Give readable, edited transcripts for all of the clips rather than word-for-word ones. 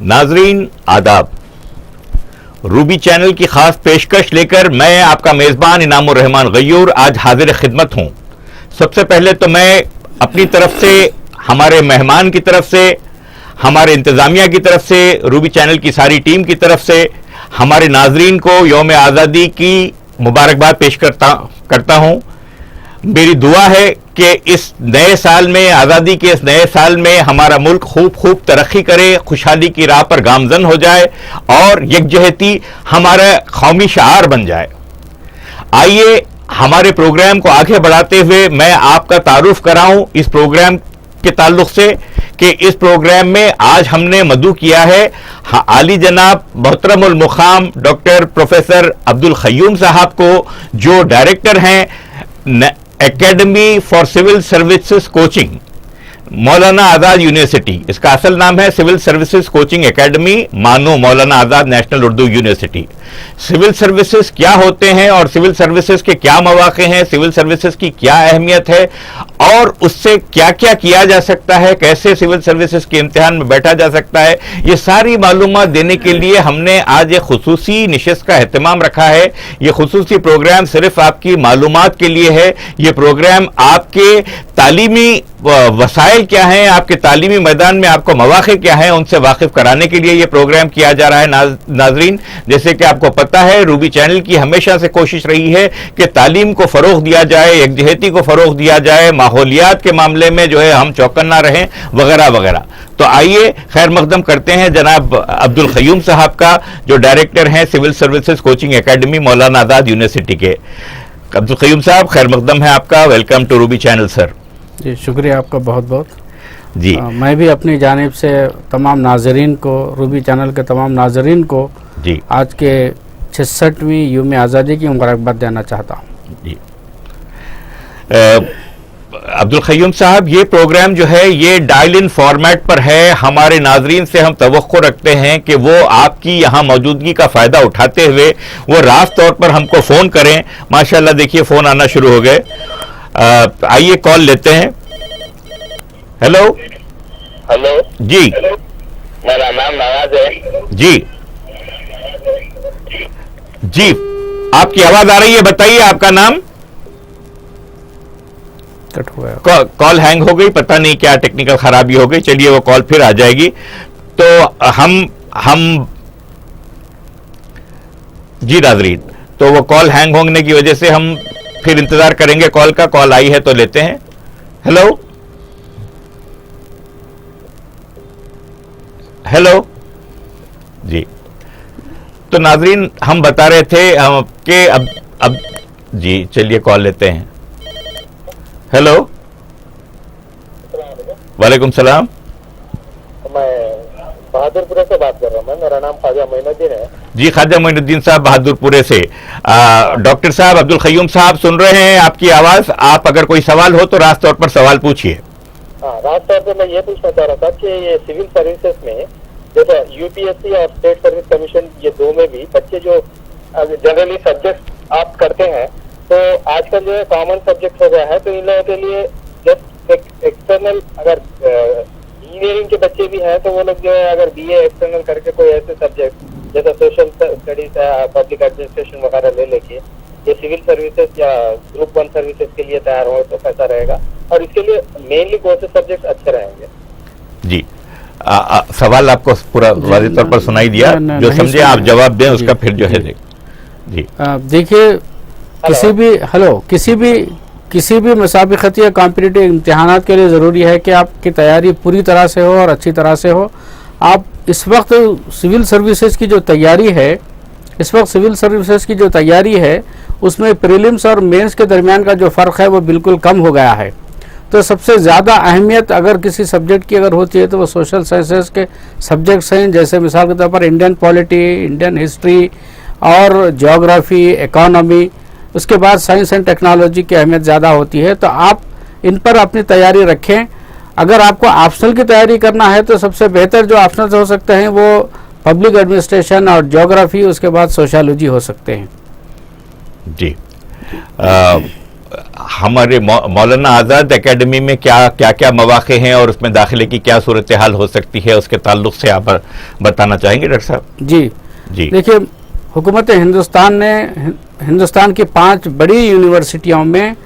नाजरीन आदाब। Ruby channel की खास पेशकश लेकर मैं आपका मेजबान इनामुर रहमान गयूर आज हाजिर खिदमत हूं। सबसे पहले तो मैं अपनी तरफ से, हमारे मेहमान की तरफ से, हमारे इंतजामिया की तरफ से, रूबी चैनल की सारी टीम की तरफ से हमारे नाजरीन को यौम आज़ादी की मुबारकबाद पेश करता हूं। मेरी दुआ है कि इस नए साल में, आज़ादी के इस नए साल में हमारा मुल्क खूब तरक्की करे, खुशहाली की राह पर गामजन हो जाए और यकजहती हमारा कौमी शआर बन जाए। आइए हमारे प्रोग्राम को आगे बढ़ाते हुए मैं आपका तारुफ कराऊं इस प्रोग्राम के ताल्लुक से कि इस प्रोग्राम में आज हमने मदू किया है आली जनाब मोहतरमुल मुकाम डॉक्टर प्रोफेसर अब्दुल क़य्यूम साहब को, जो डायरेक्टर हैं academy for civil services coaching, Maulana Azad university. इसका असल नाम है सिविल सर्विसेज कोचिंग एकेडमी मानो Maulana Azad national Urdu university. Civil services क्या होते हैं और सिविल सर्विसेज के क्या मौक़े हैं, सिविल सर्विसेज की क्या अहमियत है और उससे क्या क्या किया जा सकता है, कैसे सिविल सर्विसेज के इम्तिहान में बैठा जा सकता है, ये सारी मालूमात देने के लिए हमने आज एक खुसूसी निशस्त का एहतमाम रखा है। ये खुसूसी प्रोग्राम सिर्फ आपकी मालूमात के लिए है। ये प्रोग्राम आपके तालीमी वसाइल क्या हैं, आपके तालीमी मैदान में आपको मौक़े क्या हैं, उनसे वाकिफ कराने के लिए ये प्रोग्राम किया जा रहा है। नाजरीन, जैसे कि आपको पता है, रूबी चैनल की हमेशा से कोशिश रही है कि तालीम को फ़रोग़ दिया जाए, यकजहती को फ़रोग़ दिया जाए, माहौलियात के मामले में जो है हम चौकन्ना रहें, वगैरह वगैरह। तो आइए खैर मकदम करते हैं जनाब अब्दुल क़य्यूम साहब का, जो डायरेक्टर हैं सिविल सर्विसेज कोचिंग एकेडमी मौलाना आज़ाद यूनिवर्सिटी के। अब्दुल क़य्यूम साहब, खैर मकदम है आपका। Welcome to Ruby channel sir. जी शुक्रिया आपका बहुत बहुत जी। मैं भी अपनी जानिब से तमाम नाजरीन को, रूबी चैनल के तमाम नाजरीन को जी आज के 66वीं यौम आज़ादी की मुबारकबाद देना चाहता हूँ। जी अब्दुल क़य्यूम साहब, ये प्रोग्राम जो है ये डायल इन फॉर्मेट पर है। हमारे नाजरीन से हम तवक्को रखते हैं कि वो आपकी यहाँ मौजूदगी का फ़ायदा उठाते हुए वो रास्त तौर पर हमको फ़ोन करें। माशाल्लाह देखिए फ़ोन आना शुरू हो गए। आइए कॉल लेते हैं। हेलो हेलो जी। मेरा नाम नवाज है। जी जी, आपकी आवाज आ रही है, बताइए आपका नाम। कट हुआ, कॉल हैंग हो गई, पता नहीं क्या टेक्निकल खराबी हो गई। चलिए वो कॉल फिर आ जाएगी। तो हम जी नाज़रीन, तो वो कॉल हैंग होने की वजह से हम फिर इंतजार करेंगे कॉल का। कॉल आई है तो लेते हैं। हेलो हेलो जी। तो नाजरीन, हम बता रहे थे कि अब जी चलिए कॉल लेते हैं। हेलो, वालेकुम सलाम। मैं बहादुरपुरे से बात कर रहा हूँ। मेरा नाम ख्वाजा मोइनुद्दीन है। जी, ख्वाजा मोइनुद्दीन साहब बहादुरपुरे से। डॉक्टर साहब अब्दुल क़य्यूम साहब सुन रहे हैं आपकी आवाज। आप अगर कोई सवाल हो तो रास्त तौर पर सवाल पूछिए। हाँ, रास्त तौर पर मैं ये पूछना चाह रहा था कि ये सिविल सर्विसेज में जैसे यूपीएससी और स्टेट सर्विस कमीशन, ये दो में भी बच्चे जो जनरली सब्जेक्ट आप करते हैं, तो आजकल जो है कॉमन सब्जेक्ट हो गया है, तो इन लोगों के लिए जस्ट एक्सटर्नल, अगर इंजीनियरिंग के बच्चे भी हैं तो वो लोग जो है अगर बीए एक्सटर्नल करके कोई ऐसे सब्जेक्ट जैसे सोशल स्टडीज या पब्लिक एडमिनिस्ट्रेशन वगैरह ले लेके ये सिविल सर्विसेज या ग्रुप 1 सर्विसेज के लिए तैयार हो तो कैसा रहेगा, और इसके लिए मेनली कौन से सब्जेक्ट अच्छे रहेंगे? जी, सवाल आपको पूरा वाज़ेह तौर पर सुनाई दिया। जो समझे आप जवाब दें उसका, फिर जो है जी। देखिए, किसी भी मुसाबिकती या कॉम्पिटिटिव इम्तिहानात के लिए ज़रूरी है कि आपकी तैयारी पूरी तरह से हो और अच्छी तरह से हो। आप इस वक्त सिविल सर्विसेज की जो तैयारी है उसमें प्रीलिम्स और मेंस के दरमियान का जो फ़र्क है वो बिल्कुल कम हो गया है। तो सबसे ज़्यादा अहमियत अगर किसी सब्जेक्ट की अगर होती है तो वो सोशल साइंसेस के सब्जेक्ट्स हैं, जैसे मिसाल के तौर पर इंडियन पॉलिटी, इंडियन हिस्ट्री और ज्योग्राफी, इकोनॉमी। उसके बाद साइंस एंड टेक्नोलॉजी की अहमियत ज़्यादा होती है। तो आप इन पर अपनी तैयारी रखें। अगर आपको ऑप्शनल की तैयारी करना है तो सबसे बेहतर जो ऑप्शनल हो सकते हैं वो पब्लिक एडमिनिस्ट्रेशन और ज्योग्राफी, उसके बाद सोशियोलॉजी हो सकते हैं। जी, हमारे मौलाना आज़ाद एकेडमी में क्या क्या क्या मौक़े हैं और उसमें दाखिले की क्या सूरत हाल हो सकती है, उसके ताल्लुक से आप बताना चाहेंगे डॉक्टर साहब? जी जी देखिए, हुकूमत हिंदुस्तान ने हिंदुस्तान की 5 बड़ी यूनिवर्सिटियों में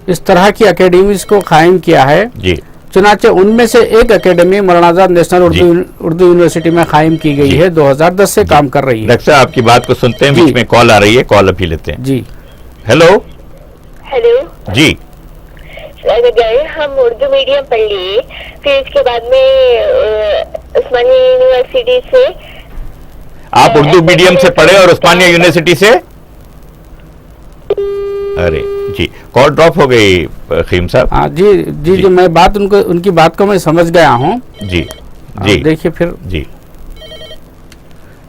इस तरह की एकेडमीज को कायम किया है। जी चुनाचे उनमें से एक एकेडमी मौलाना आज़ाद नेशनल उर्दू यूनिवर्सिटी में कायम की गई है, 2010 से काम कर रही है। डॉक्टर साहब आपकी बात को सुनते हैं, बीच में कॉल आ रही है, कॉल अभी लेते हैं। जी हेलो हेलो जी। अगर गए हम उर्दू मीडियम पढ़ लिए, फिर इसके बाद में उस्मानिया यूनिवर्सिटी से। आप उर्दू मीडियम से पढ़े और उस्मानिया यूनिवर्सिटी से? अरे जी, कॉल ड्रॉप हो गई खीम साहब। हाँ जी जी जी, मैं बात उनकी बात को मैं समझ गया हूँ। जी जी देखिए फिर जी।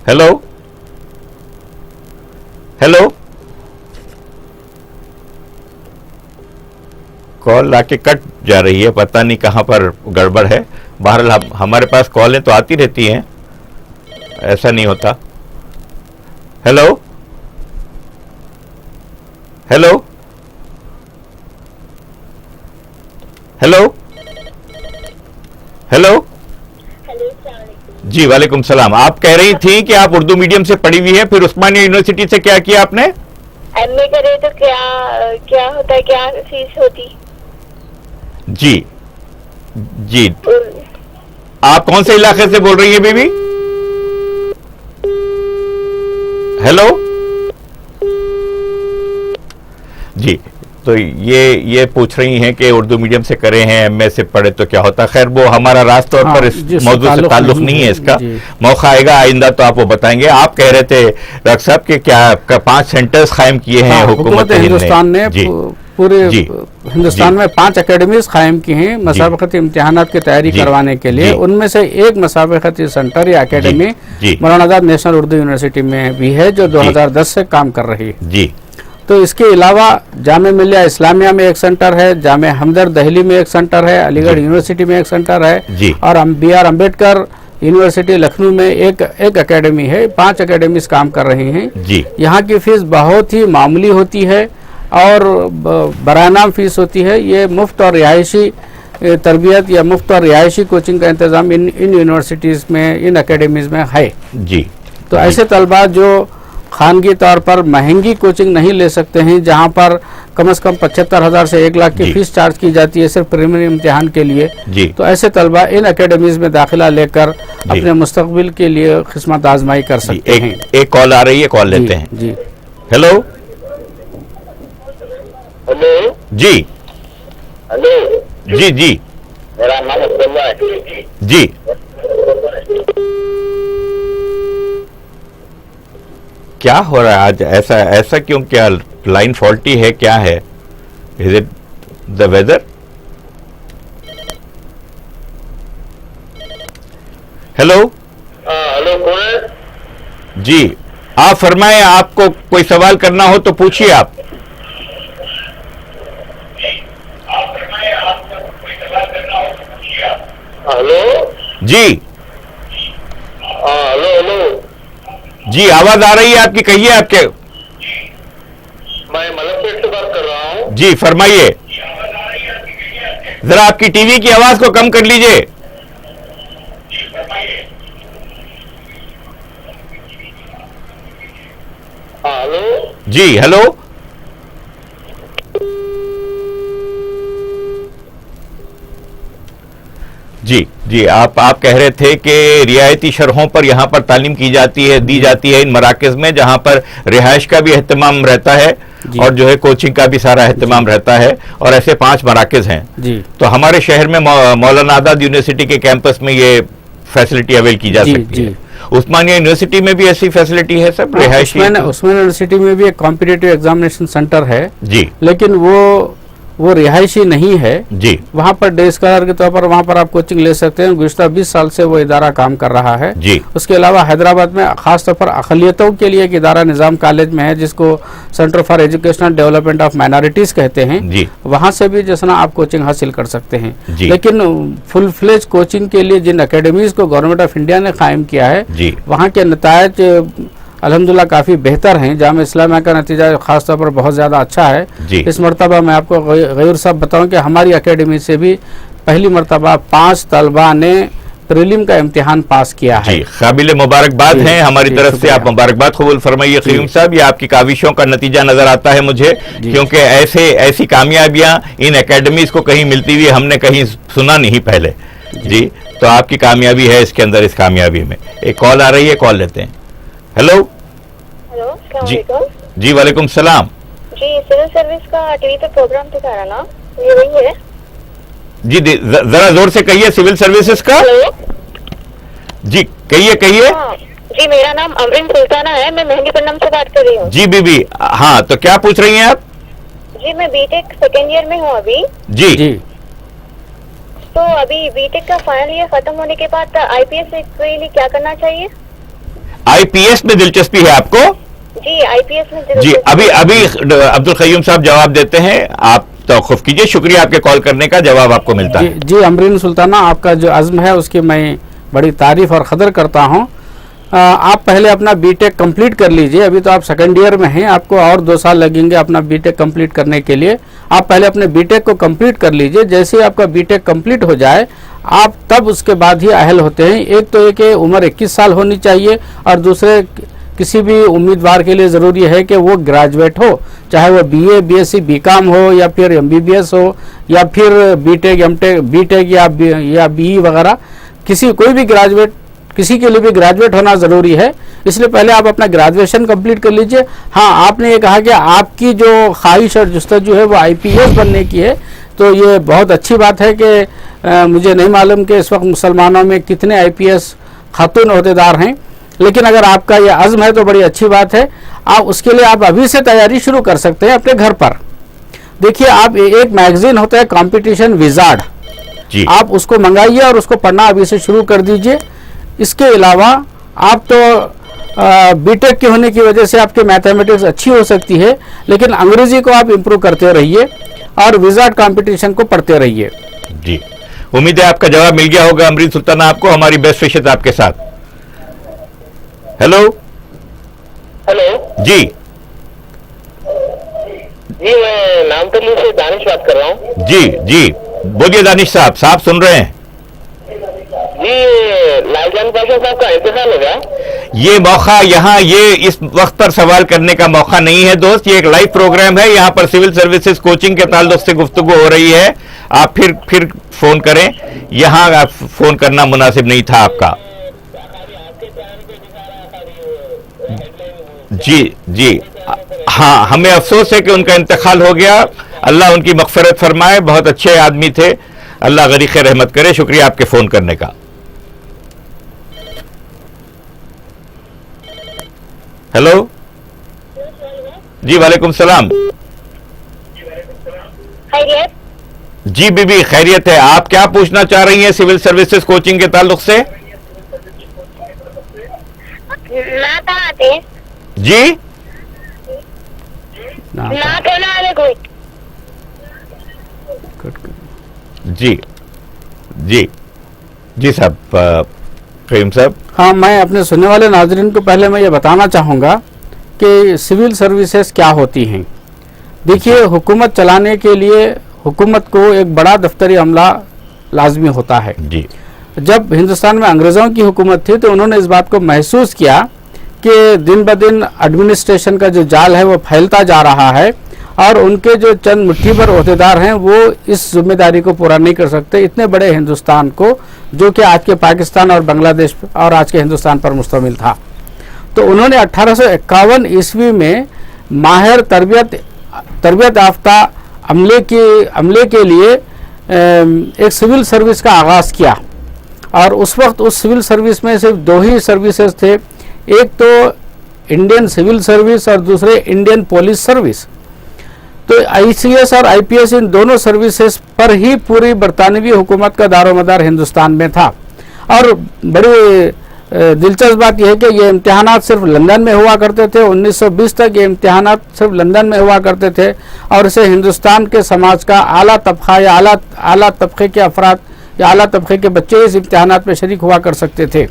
हेलो हेलो, कॉल आके कट जा रही है, पता नहीं कहां पर गड़बड़ है। बहरहाल हमारे पास कॉलें तो आती रहती हैं, ऐसा नहीं होता। हेलो हेलो हेलो हेलो जी, वालेकुम सलाम। आप कह रही थी कि आप उर्दू मीडियम से पढ़ी हुई है, फिर उस्मानिया यूनिवर्सिटी से क्या किया आपने? एमए करे तो क्या होता है, क्या फीस होती? जी जी, आप कौन से इलाके से बोल रही हैं बीबी? हेलो जी, तो ये पूछ रही हैं कि उर्दू मीडियम से करे हैं, एमए से पढ़े तो क्या होता। खैर वो हमारा रास्त तौर पर इस मौजूद से ताल्लुक नहीं है इसका। मौका आएगा आइंदा तो आप वो बताएंगे। आप कह रहे थे डॉक्टर साहब कि क्या 5 सेंटर्स कायम किए हैं हुकूमत हिंदुस्तान ने पूरे हिंदुस्तान में 5 एकेडमीज कायम की हैं मसाबकती इम्तिहानात की तैयारी करवाने के लिए। उनमें से एक मसाबकती सेंटर या एकेडमी मौलाना आज़ाद नेशनल उर्दू यूनिवर्सिटी में भी है, जो 2010 से काम कर रही है। जी, तो इसके अलावा जामिया मिल्लिया इस्लामिया में एक सेंटर है, जामिया हमदर्द दिल्ली में एक सेंटर है, अलीगढ़ यूनिवर्सिटी में एक सेंटर है, और BR अम्बेडकर यूनिवर्सिटी लखनऊ में एक एकेडमी है। 5 एकेडमीज काम कर रही हैं। यहाँ की फीस बहुत ही मामूली होती है और बरानाम फीस होती है। ये मुफ्त और रिहायशी तरबियत या मुफ्त और रिहायशी कोचिंग का इंतजाम इन यूनिवर्सिटीज़ में, इन एकेडमीज़ में है। जी, तो ऐसे तलबा जो खानगी तौर पर महंगी कोचिंग नहीं ले सकते हैं, जहां पर कम से कम 75,000 से 1 लाख की फीस चार्ज की जाती है सिर्फ प्रीलिमिनरी इम्तिहान के लिए, तो ऐसे तलबा इन एकेडमीज में दाखिला लेकर अपने मुस्तकबिल के लिए किस्मत आजमाई कर सकते हैं। एक कॉल आ रही है, कॉल लेते हैं। जी हेलो हेलो जी हेलो जी जी मेरा नाम अब्दुल्ला है जी। क्या हो रहा है आज? ऐसा क्यों? क्या लाइन फॉल्टी है? क्या है? Is it the weather? Hello hello कौन है? जी, आप फरमाएं, आपको कोई सवाल करना हो तो पूछिए आप। हेलो जी हेलो हेलो जी, आवाज आ रही है आपकी, कहिए। आपके मैं मलकपेट से बात कर रहा हूँ। जी फरमाइए। जरा आपकी टीवी की आवाज को कम कर लीजिए। हेलो जी हेलो। जी जी, आप कह रहे थे कि रियायती शरहों पर यहाँ पर तालीम की जाती है, दी जाती है इन मराकज़ में, जहाँ पर रिहाइश का भी एहतमाम रहता है और जो है कोचिंग का भी सारा एहतमाम रहता है, और ऐसे 5 मराकज़ हैं। तो हमारे शहर में मौलाना आज़ाद यूनिवर्सिटी के कैंपस में ये फैसिलिटी अवेल की जा सकती है। उस्मानिया यूनिवर्सिटी में भी ऐसी फैसिलिटी है सब रिहायशी? उस्मानिया यूनिवर्सिटी में भी एक कॉम्पिटिटिव एग्जामिनेशन सेंटर है जी, लेकिन वो रिहायशी नहीं है जी। वहाँ पर डे स्कॉलर के तौर पर वहाँ पर आप कोचिंग ले सकते हैं। गुज़श्ता 20 साल से वो इदारा काम कर रहा है जी। उसके अलावा हैदराबाद में खासतौर पर अक़लियतों के लिए एक इदारा निज़ाम कॉलेज में है, जिसको centre for educational development of minorities कहते हैं जी। वहाँ से भी जैसा आप कोचिंग हासिल कर सकते हैं। जी। लेकिन फुल फ्लेज कोचिंग के लिए जिन अकेडमीज़ को गवर्नमेंट ऑफ इंडिया ने कायम किया है, जी। वहाँ के नतायज अल्हम्दुलिल्लाह काफ़ी बेहतर हैं। जामिया इस्लामिया का नतीजा ख़ास तौर पर बहुत ज़्यादा अच्छा है। जी। इस मरतबा मैं आपको गयूर साहब बताऊं कि हमारी एकेडमी से भी पहली मरतबा 5 तलबा ने प्रीलिम का इम्तिहान पास किया है। जी, काबिल मुबारकबाद जी, हैं हमारी जी, तरफ से। शुक्रिया। आप मुबारकबाद कबूल फरमाइए क़य्यूम साहब। ये आपकी काविशों का नतीजा नजर आता है मुझे, क्योंकि ऐसी कामयाबियां इन एकेडमीज को कहीं मिलती हुई हमने कहीं सुना नहीं पहले। जी, तो आपकी कामयाबी है इसके अंदर, इस कामयाबी में। एक कॉल आ रही है, कॉल लेते हैं। हेलो हेलो, अस्सलाम जी वालेकुम। जी, वालेकुम सलाम जी, सिविल सर्विस का टीवी पे प्रोग्राम दिखा रहा ना, ये वही है? जी, जरा जोर से कहिए, सिविल सर्विसेज का। हेलो। जी कहिए कहिए। हाँ जी, मेरा नाम अमरीन सुल्ताना है, मैं मेहंदीपट्टनम से बात कर रही हूँ। जी बीबी, हाँ, तो क्या पूछ रही हैं आप? जी, मैं बीटेक सेकेंड ईयर में हूँ अभी। जी जी तो अभी बीटेक का फाइनल ईयर खत्म होने के बाद आईपीएस के लिए क्या करना चाहिए? आईपीएस में दिलचस्पी है आपको? जी, आईपीएस में जी, अभी अब्दुल क़य्यूम साहब जवाब देते हैं, आप तौक़ुफ़ कीजिए। शुक्रिया आपके कॉल करने का, जवाब आपको मिलता है। जी अमरीन सुल्ताना, आपका जो अज़्म है उसकी मैं बड़ी तारीफ़ और क़दर करता हूँ। आप पहले अपना बीटेक कंप्लीट कर लीजिए। अभी तो आप सेकंड ईयर में हैं, आपको और 2 साल लगेंगे अपना बीटेक कंप्लीट करने के लिए। आप पहले अपने बीटेक को कंप्लीट कर लीजिए। जैसे ही आपका बीटेक कंप्लीट हो जाए, आप तब उसके बाद ही अहल होते हैं। एक तो एक उम्र 21 साल होनी चाहिए, और दूसरे किसी भी उम्मीदवार के लिए ज़रूरी है कि वो ग्रेजुएट हो, चाहे वो बीए, बीएससी, बीकॉम हो, या फिर एमबीबीएस हो, या फिर बीटेक, एमटेक, बीटेक या बीई वगैरह। कोई भी ग्रेजुएट, किसी के लिए भी ग्रेजुएट होना ज़रूरी है। इसलिए पहले आप अपना ग्रेजुएशन कंप्लीट कर लीजिए। हाँ, आपने ये कहा कि आपकी जो ख्वाहिश और जुस्तजू है वो आईपीएस बनने की है, तो ये बहुत अच्छी बात है कि मुझे नहीं मालूम कि इस वक्त मुसलमानों में कितने आईपीएस खातून ओहदेदार हैं, लेकिन अगर आपका ये अज़्म है तो बड़ी अच्छी बात है। आप उसके लिए आप अभी से तैयारी शुरू कर सकते हैं अपने घर पर। देखिए, आप एक मैगजीन होता है कॉम्पिटिशन विजार्ड, आप उसको मंगाइए और उसको पढ़ना अभी से शुरू कर दीजिए। इसके अलावा आप तो बीटेक के होने की वजह से आपके मैथमेटिक्स अच्छी हो सकती है, लेकिन अंग्रेजी को आप इम्प्रूव करते रहिए और विजार्ड कंपटीशन को पढ़ते रहिए। जी, उम्मीद है आपका जवाब मिल गया होगा अमरीन सुल्ताना आपको। हमारी बेस्ट विशेष आपके साथ। हेलो हेलो जी जी, मैं नामकली से दानिश बात कर रहा हूँ। जी, बोलिए दानिश साहब, साहब सुन रहे हैं जी। लालजान पाशा साहब का इंतकाल हो गया। ये मौका यहाँ, ये इस वक्त पर सवाल करने का मौका नहीं है दोस्त। ये एक लाइव प्रोग्राम है, यहाँ पर सिविल सर्विसेज कोचिंग के ताल्लुक से गुफ्तगू हो रही है। आप फिर फोन करें, यहाँ आप फोन करना मुनासिब नहीं था आपका। जी, हाँ, हमें अफसोस है कि उनका इंतकाल हो गया। अल्लाह उनकी मग़फ़िरत फरमाए, बहुत अच्छे आदमी थे, अल्लाह गरीक़ रहमत करे। शुक्रिया आपके फ़ोन करने का। हेलो जी, वालेकुम सलाम। खैरियत? जी बीबी, खैरियत है। आप क्या पूछना चाह रही हैं सिविल सर्विसेज कोचिंग के ताल्लुक से? नात आते जी, नात होना वाले कोई? जी साहब, क़य्यूम साहब। हाँ, मैं अपने सुनने वाले नाज़रीन को पहले मैं ये बताना चाहूँगा कि सिविल सर्विसेज क्या होती हैं। देखिए, हुकूमत चलाने के लिए हुकूमत को एक बड़ा दफ्तरी अमला लाजमी होता है। जी, जब हिंदुस्तान में अंग्रेज़ों की हुकूमत थी तो उन्होंने इस बात को महसूस किया कि दिन ब दिन एडमिनिस्ट्रेशन का जो जाल है वो फैलता जा रहा है, और उनके जो चंद मुट्ठी भर ओहदेदार हैं वो इस जिम्मेदारी को पूरा नहीं कर सकते, इतने बड़े हिंदुस्तान को, जो कि आज के पाकिस्तान और बांग्लादेश और आज के हिंदुस्तान पर मुश्तमिल था। तो उन्होंने 1851 ईस्वी में माहिर तरबियत याफ्ता अमले के लिए एक सिविल सर्विस का आगाज़ किया। और उस वक्त उस सिविल सर्विस में सिर्फ 2 ही सर्विसेज थे, एक तो इंडियन सिविल सर्विस और दूसरे इंडियन पुलिस सर्विस। तो आईसीएस और आईपीएस, इन दोनों सर्विसेज पर ही पूरी बरतानवी हुकूमत का दारोमदार हिंदुस्तान में था। और बड़ी दिलचस्प बात यह है कि ये इम्तिहानात सिर्फ लंदन में हुआ करते थे। 1920 तक ये इम्तिहानात सिर्फ लंदन में हुआ करते थे, और इसे हिंदुस्तान के समाज का आला तबका या आला तबके के अफराद या आला तबके के बच्चे इस इम्तिहानात में शरीक हुआ कर सकते थे।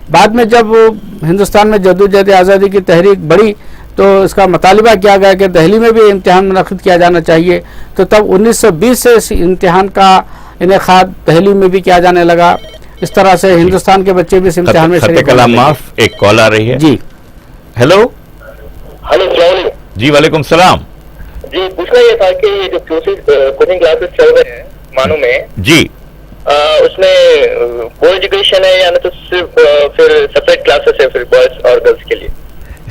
बाद में जब हिंदुस्तान में जद्दोजहद आज़ादी की तहरीक बढ़ी तो इसका मुतालिबा किया गया कि दिल्ली में भी इम्तिहान मुनक़िद किया जाना चाहिए। तो तब 1920 से इस इम्तिहान का इनेकाद दिल्ली में भी किया जाने लगा। इस तरह से हिंदुस्तान के बच्चे भी इस इम्तिहान में शरीक कलाम माफ, एक कॉल आ रही है। जी हेलो। हेलो, जी वालेकुम सलाम। जी पूछना ये था कि ये जो कोचिंग क्लासेस चल रहे हैं मानो में, जी उसमें बोर्ड एजुकेशन है या तो सिर्फ फिर सेपरेट क्लासेस है फिर बॉयज और गर्ल्स के लिए?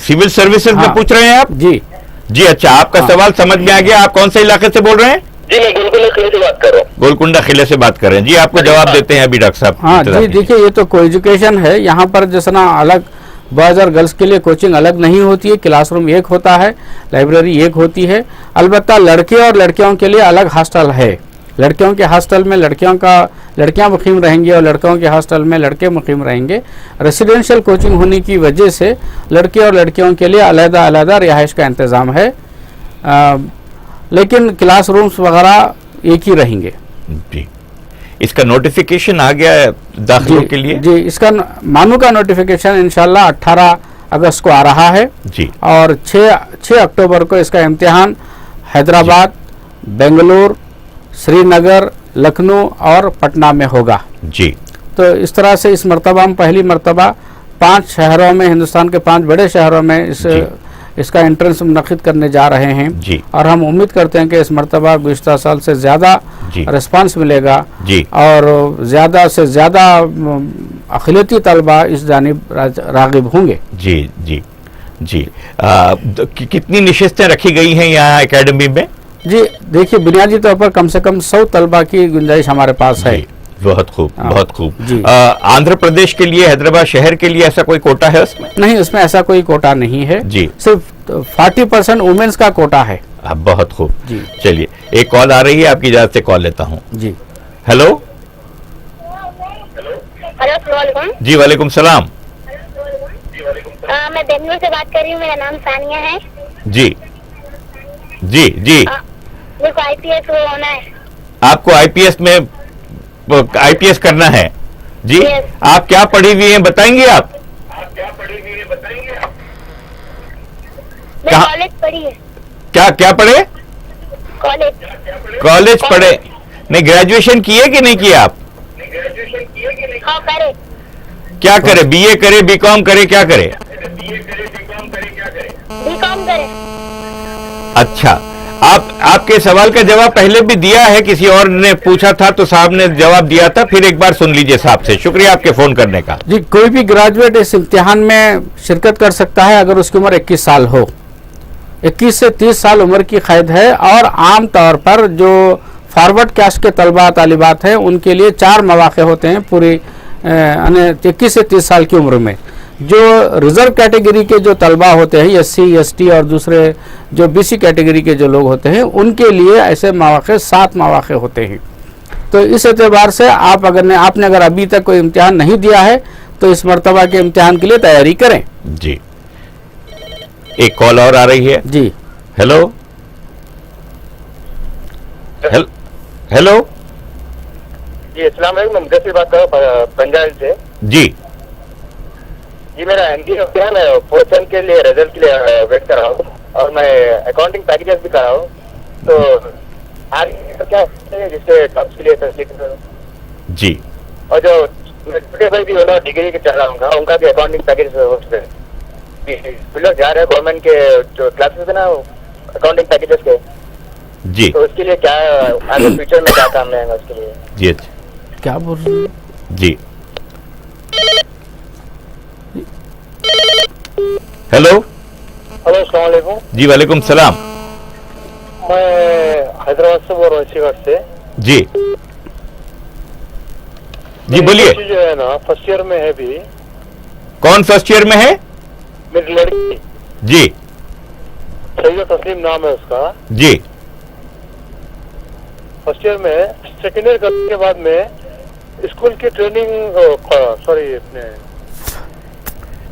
सिविल सर्विसेज में हाँ। पूछ रहे हैं आप? जी जी अच्छा, आपका हाँ। सवाल समझ में आ गया। आप कौन से इलाके से बोल रहे हैं? जी मैं गोलकुंडा किले से बात कर रहा हूँ। गोलकुंडा किले से बात कर रहे हैं। जी आपको जवाब देते हैं अभी डॉक्टर साहब। हाँ इंतजार जी, कीजिए। देखिए ये तो को एजुकेशन है। यहाँ पर जिसना अलग बॉयज़ और गर्ल्स के लिए कोचिंग अलग नहीं होती है, क्लासरूम एक होता है, लाइब्रेरी एक होती है। अलबत्ता लड़के और लड़कियों के लिए अलग हॉस्टल है। लड़कियों के हॉस्टल में लड़कियां मुकीम रहेंगी और लड़कों के हॉस्टल में लड़के मुकीम रहेंगे। रेसिडेंशियल कोचिंग होने की वजह से लड़के और लड़कियों के लिए अलग-अलग रिहाइश का इंतज़ाम है, लेकिन क्लासरूम्स वगैरह एक ही रहेंगे। जी, इसका नोटिफिकेशन आ गया है दाखिलों के लिए? जी, इसका मानू का नोटिफिकेशन इंशाल्लाह 18 अगस्त को आ रहा है जी, और 6 अक्टूबर को इसका इम्तिहान हैदराबाद, बेंगलुरु, श्रीनगर, लखनऊ और पटना में होगा। जी, तो इस तरह से इस मरतबा हम पहली मरतबा 5 शहरों में, हिंदुस्तान के 5 बड़े शहरों में इसका एंट्रेंस मुनक़िद करने जा रहे हैं। जी, और हम उम्मीद करते हैं कि इस मरतबा गुज़िश्ता साल से ज़्यादा रिस्पांस मिलेगा जी, और ज़्यादा से ज़्यादा अक़लियती तलबा इस जानिब राग़िब होंगे। जी जी जी। कितनी नशिस्तें रखी गई हैं यहाँ एकेडमी में? जी देखिए, बुनियादी तौर पर कम से कम 100 तलबा की गुंजाइश हमारे पास है। बहुत खूब, बहुत खूब। जी। आंध्र प्रदेश के लिए, हैदराबाद शहर के लिए ऐसा कोई कोटा है उसमें? नहीं, उसमें ऐसा कोई कोटा नहीं है जी, सिर्फ 40% वुमेन्स का कोटा है। बहुत खूब जी। चलिए, एक कॉल आ रही है, आपकी इजाजत से कॉल लेता हूँ। जी हेलो। हेलो, अस्सलाम वालेकुम। जी वालेकुम सलाम। मैं बेंगलुरु से बात कर रही हूँ। मेरा नाम सानिया है। जी जी जी। मेरे को IPS होना है। आपको आईपीएस करना है जी? Yes. आप क्या पढ़ी हुई हैं बताएंगे आप? मैं कहाँ? कॉलेज पढ़ी है। क्या पढ़े? कॉलेज पढ़े? नहीं, ग्रेजुएशन किए कि नहीं किया आप? हाँ करे। क्या करे? बीए करे, बीकॉम करे, क्या करे? बीकॉम करे। अच्छा, आपके सवाल का जवाब पहले भी दिया है, किसी और ने पूछा था तो साहब ने जवाब दिया था, फिर एक बार सुन लीजिए साहब से। शुक्रिया आपके फोन करने का। जी, कोई भी ग्रेजुएट इस इम्तिहान में शिरकत कर सकता है अगर उसकी उम्र 21 साल हो। 21 से 30 साल उम्र की कैद है। और आम तौर पर जो फॉरवर्ड कास्ट के तलबा तालिबात हैं उनके लिए 4 मौक़े होते हैं पूरी 21 से 30 साल की उम्र में। जो रिजर्व कैटेगरी के जो तलबा होते हैं, SC, ST और दूसरे जो BC कैटेगरी के जो लोग होते हैं, उनके लिए ऐसे मौक़े 7 मौक़े होते हैं। तो इस एतबार से आपने अगर अभी तक कोई इम्तिहान नहीं दिया है तो इस मरतबा के इम्तिहान के लिए तैयारी करें। जी, एक कॉल और आ रही है। जी हेलो। हेलो जी अस्सलाम वालेकुम। मैं मुदस्सिर बात कर रहा हूँ पंजाब से। जी जी मेरा MBA इम्तिहान है, 4th सेम के लिए रिजल्ट के लिए वेट कर रहा हूँ और मैं अकाउंटिंग पैकेजेस भी कर रहा हूँ। तो आगे क्या है जिससे टॉप्स के लिए फैसिलिटी करूँ? जी। और जो छोटे भाई भी होना डिग्री के चल रहा हूँ, उनका भी अकाउंटिंग पैकेज हो सकते हैं। लोग जा रहे हैं गवर्नमेंट के जो क्लासेस है ना अकाउंटिंग पैकेजेस के, जी तो उसके लिए क्या आगे फ्यूचर में क्या काम रहेगा उसके लिए? जी। अच्छा, क्या बोल रहे हैं? जी। हेलो। हेलो, अस्सलाम वालेकुम। जी वालेकुम सलाम। मैं हैदराबाद से बोल रहा हूँ, इसीगढ़ से। जी जी बोलिए। जो है ना फर्स्ट ईयर में है भी। कौन फर्स्ट ईयर में है? मेरी लड़की। जी सैयद तस्लीम नाम है उसका। जी। फर्स्ट ईयर में, सेकेंड ईयर करने के बाद में स्कूल की ट्रेनिंग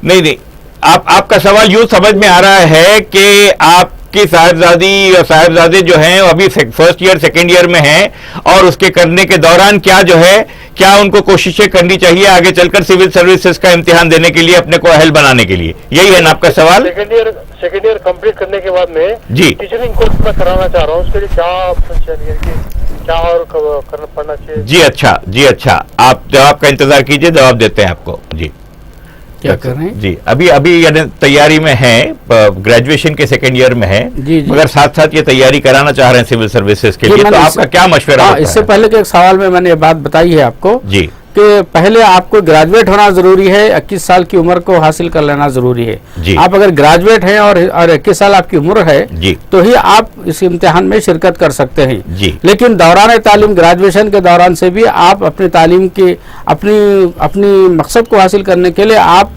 नहीं, नहीं, आपका सवाल यूं समझ में आ रहा है कि आप आपकी साहिबजादी और साहिबजादे जो हैं वो अभी फर्स्ट ईयर सेकेंड ईयर में हैं, और उसके करने के दौरान क्या जो है, क्या उनको कोशिशें करनी चाहिए आगे चलकर सिविल सर्विसेज का इम्तिहान देने के लिए, अपने को अहल बनाने के लिए? यही है ना आपका सवाल? सेकेंड ईयर कंप्लीट करने के बाद में जी टीचरिंग कोर्स में कराना चाह रहा हूँ, उसके लिए क्या ऑप्शन चाहिए, क्या और करना पड़ना चाहिए? जी अच्छा, आप जवाब का इंतजार कीजिए, जवाब देते हैं आपको। जी क्या कर रहे हैं? जी अभी यानी तैयारी में है, ग्रेजुएशन के सेकेंड ईयर में है, जी। मगर साथ साथ ये तैयारी कराना चाह रहे हैं सिविल सर्विसेज के लिए, तो आपका क्या मशवरा होता है? इससे पहले के एक सवाल में मैंने ये बात बताई है आपको जी कि पहले आपको ग्रेजुएट होना जरूरी है, 21 साल की उम्र को हासिल कर लेना जरूरी है। जी। आप अगर ग्रेजुएट हैं और 21 साल आपकी उम्र है जी तो ही आप इस इम्तिहान में शिरकत कर सकते हैं। जी। लेकिन दौरान तालीम, ग्रेजुएशन के दौरान से भी आप अपनी तालीम की अपनी मकसद को हासिल करने के लिए आप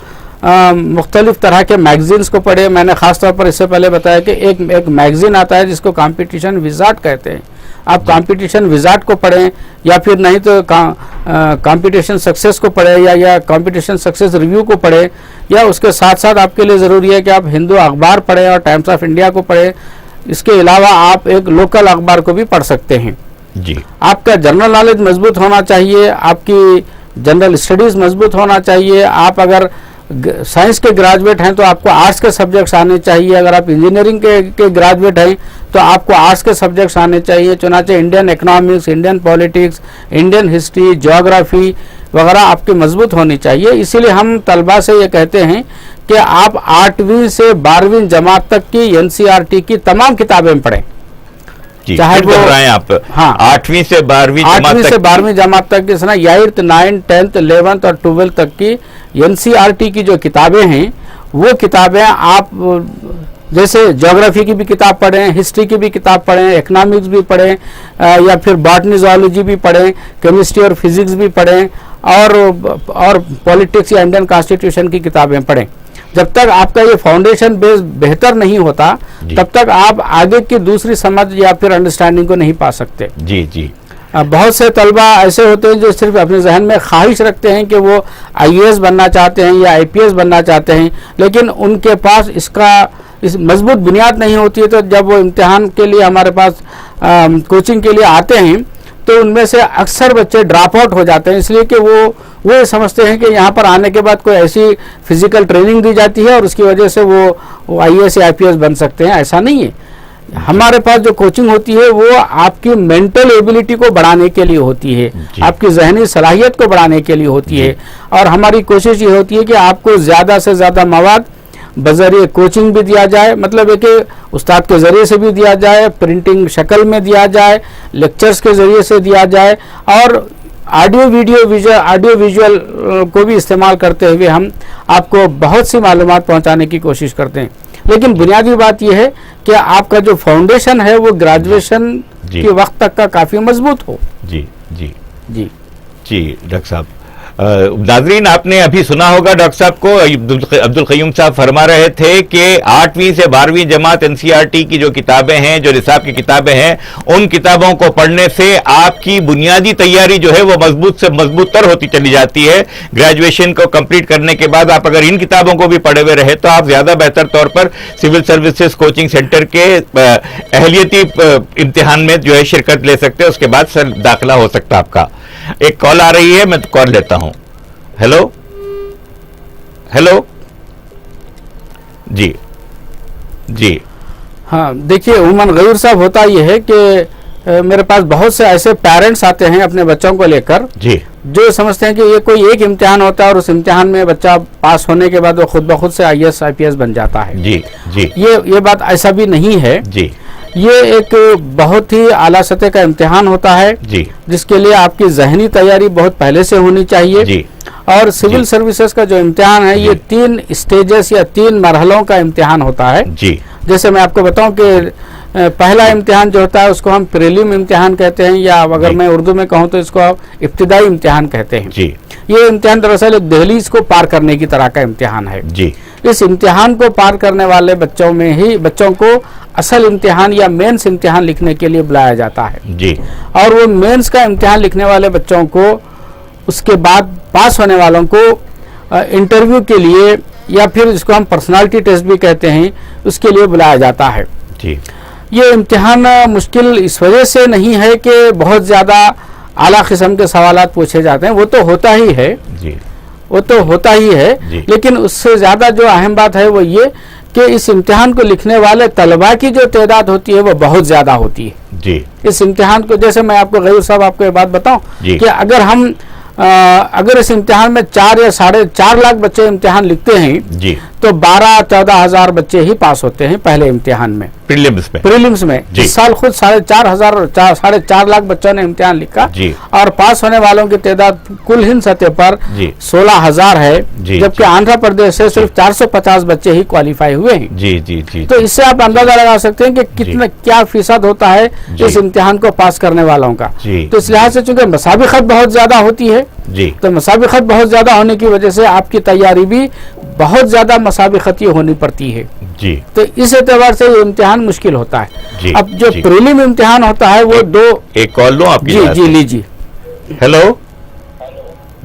मुख्तलिफ तरह के मैगजीन्स को पढ़े। मैंने खास तौर पर इससे पहले बताया कि एक मैगजीन आता है जिसको कंपटीशन विजार्ड कहते हैं, आप कंपटीशन विजार्ड को पढ़ें, या फिर नहीं तो कंपटीशन सक्सेस को पढ़ें, या कंपटीशन सक्सेस रिव्यू को पढ़ें, या उसके साथ साथ आपके लिए ज़रूरी है कि आप हिंदू अखबार पढ़ें और टाइम्स ऑफ इंडिया को पढ़ें। इसके अलावा आप एक लोकल अखबार को भी पढ़ सकते हैं। जी। आपका जनरल नॉलेज मजबूत होना चाहिए, आपकी जनरल स्टडीज़ मजबूत होना चाहिए। आप अगर साइंस के ग्रेजुएट हैं तो आपको आर्ट्स के सब्जेक्ट्स आने चाहिए, अगर आप इंजीनियरिंग के ग्रेजुएट हैं तो आपको आर्ट्स के सब्जेक्ट्स आने चाहिए, चुनाचे Indian economics, Indian politics, Indian history, geography वगैरह आपके मजबूत होनी चाहिए। इसीलिए हम तलबा से ये कहते हैं कि आप 8वीं से 12वीं जमात तक की NCERT की तमाम किताबें पढ़ें, चाहे वो आप 8वीं से 12वीं जमात तक की 8th, 9th, 10th, 11th और 12th तक की NCERT की जो किताबें हैं वो किताबें आप जैसे ज्योग्राफी की भी किताब पढ़ें, हिस्ट्री की भी किताब पढ़ें, इकोनॉमिक्स भी पढ़ें, या फिर बॉटनी ज़ूलॉजी भी पढ़ें, केमिस्ट्री और फिजिक्स भी पढ़ें, और पॉलिटिक्स या इंडियन कॉन्स्टिट्यूशन की किताबें पढ़ें। जब तक आपका ये फाउंडेशन बेस बेहतर नहीं होता तब तक आप आगे की दूसरी समझ या फिर अंडरस्टैंडिंग को नहीं पा सकते। जी। बहुत से तलबा ऐसे होते हैं जो सिर्फ अपने जहन में ख्वाहिश रखते हैं कि वो IAS बनना चाहते हैं या IPS बनना चाहते हैं, लेकिन उनके पास इस मजबूत बुनियाद नहीं होती है। तो जब वो इम्तिहान के लिए हमारे पास कोचिंग के लिए आते हैं तो उनमें से अक्सर बच्चे ड्रॉप आउट हो जाते हैं, इसलिए कि वो समझते हैं कि यहाँ पर आने के बाद कोई ऐसी फिजिकल ट्रेनिंग दी जाती है और उसकी वजह से वो IAS या IPS बन सकते हैं। ऐसा नहीं है। हमारे पास जो कोचिंग होती है वो आपकी मेंटल एबिलिटी को बढ़ाने के लिए होती है, आपकी जहनी सलाहियत को बढ़ाने के लिए होती है, और हमारी कोशिश ये होती है कि आपको ज़्यादा से ज़्यादा मवाद बजरिए कोचिंग भी दिया जाए, मतलब है कि उस्ताद के ज़रिए से भी दिया जाए, प्रिंटिंग शक्ल में दिया जाए, लेक्चर्स के ज़रिए से दिया जाए, और ऑडियो विजुअल को भी इस्तेमाल करते हुए हम आपको बहुत सी मालूमात पहुंचाने की कोशिश करते हैं। लेकिन बुनियादी बात यह है कि आपका जो फाउंडेशन है वो ग्रेजुएशन के वक्त तक का काफ़ी मजबूत हो। जी डॉक्टर साहब, नाज़रीन आपने अभी सुना होगा डॉक्टर साहब को, अब्दुल क़य्यूम साहब फरमा रहे थे कि 8वीं से 12वीं जमात NCERT की जो किताबें हैं, जो निसाब की किताबें हैं, उन किताबों को पढ़ने से आपकी बुनियादी तैयारी जो है वो मजबूत से मजबूत तर होती चली जाती है। ग्रेजुएशन को कंप्लीट करने के बाद आप अगर इन किताबों को भी पढ़े हुए रहे तो आप ज़्यादा बेहतर तौर पर सिविल सर्विसेज कोचिंग सेंटर के अहलियती इम्तिहान में जो है शिरकत ले सकते हैं, उसके बाद सर दाखिला हो सकता है आपका। एक कॉल आ रही है, मैं कॉल लेता हूं। हेलो जी। हाँ, देखिए उमन गयूर साहब, होता यह है कि मेरे पास बहुत से ऐसे पेरेंट्स आते हैं अपने बच्चों को लेकर जी, जो समझते हैं कि ये कोई एक इम्तिहान होता है और उस इम्तिहान में बच्चा पास होने के बाद वो खुद ब खुद से IAS IPS बन जाता है। जी। ये बात ऐसा भी नहीं है जी। ये एक बहुत ही आला सतह का इम्तिहान होता है जी, जिसके लिए आपकी जहनी तैयारी बहुत पहले से होनी चाहिए जी। और सिविल सर्विसेज का जो इम्तिहान है ये 3 स्टेजेस या 3 मरहलों का इम्तिहान होता है जी। जैसे मैं आपको बताऊं कि पहला इम्तिहान जो होता है उसको हम प्रीलिम इम्तिहान कहते हैं, या अगर मैं उर्दू में कहूं तो इसको आप इब्तिदाई इम्तिहान कहते हैं जी। ये इम्तिहान दरअसल एक दहलीज को पार करने की तरह का इम्तिहान है जी। इस इम्तिहान को पार करने वाले बच्चों को असल इम्तिहान या मेंस इम्तिहान लिखने के लिए बुलाया जाता है जी। और वो मेंस का इम्तिहान लिखने वाले बच्चों को उसके बाद पास होने वालों को इंटरव्यू के लिए, या फिर जिसको हम पर्सनालिटी टेस्ट भी कहते हैं, उसके लिए बुलाया जाता है जी ये इम्तिहान मुश्किल इस वजह से नहीं है कि बहुत ज़्यादा आला किस्म के सवालात पूछे जाते हैं, वो तो होता ही है, जी वो तो होता ही है, जी। लेकिन उससे ज़्यादा जो अहम बात है वो ये कि इस इम्तिहान को लिखने वाले तलबा की जो तादाद होती है वो बहुत ज़्यादा होती है। जी इस इम्तिहान को, जैसे मैं आपको गयूर साहब आपको ये बात बताऊं जी। कि अगर इस इम्तिहान में 4 या 4.5 लाख बच्चे इम्तिहान लिखते हैं जी तो 12-14 हजार बच्चे ही पास होते हैं पहले इम्तिहान में, प्रीलिम्स में। प्रीलिम्स में। जी। इस साल खुद 4.5 लाख बच्चों ने इम्तिहान लिखा जी। और पास होने वालों की तादाद कुल हिंद सतह पर जी। 16,000 है, जी, जबकि जी। आंध्र प्रदेश से सिर्फ 450 बच्चे ही क्वालिफाई हुए हैं। जी जी जी तो इससे आप अंदाजा लगा सकते हैं कि कितना क्या फीसद होता है जी। इस इम्तिहान को पास करने वालों का। जी। तो इस लिहाज से चूंकि मसाबिकत बहुत ज्यादा होती है, जी तो मसाबिकत बहुत ज्यादा होने की वजह से आपकी तैयारी भी बहुत ज्यादा मसाबिकती होनी पड़ती है। जी तो इस एतबार से ये इम्तिहान मुश्किल होता जी, है। अब जो जी। प्रीलिम इम्तिहान होता है वो दो। एक कॉल लो आपकी जी तरफ जी से। लीजिए। हेलो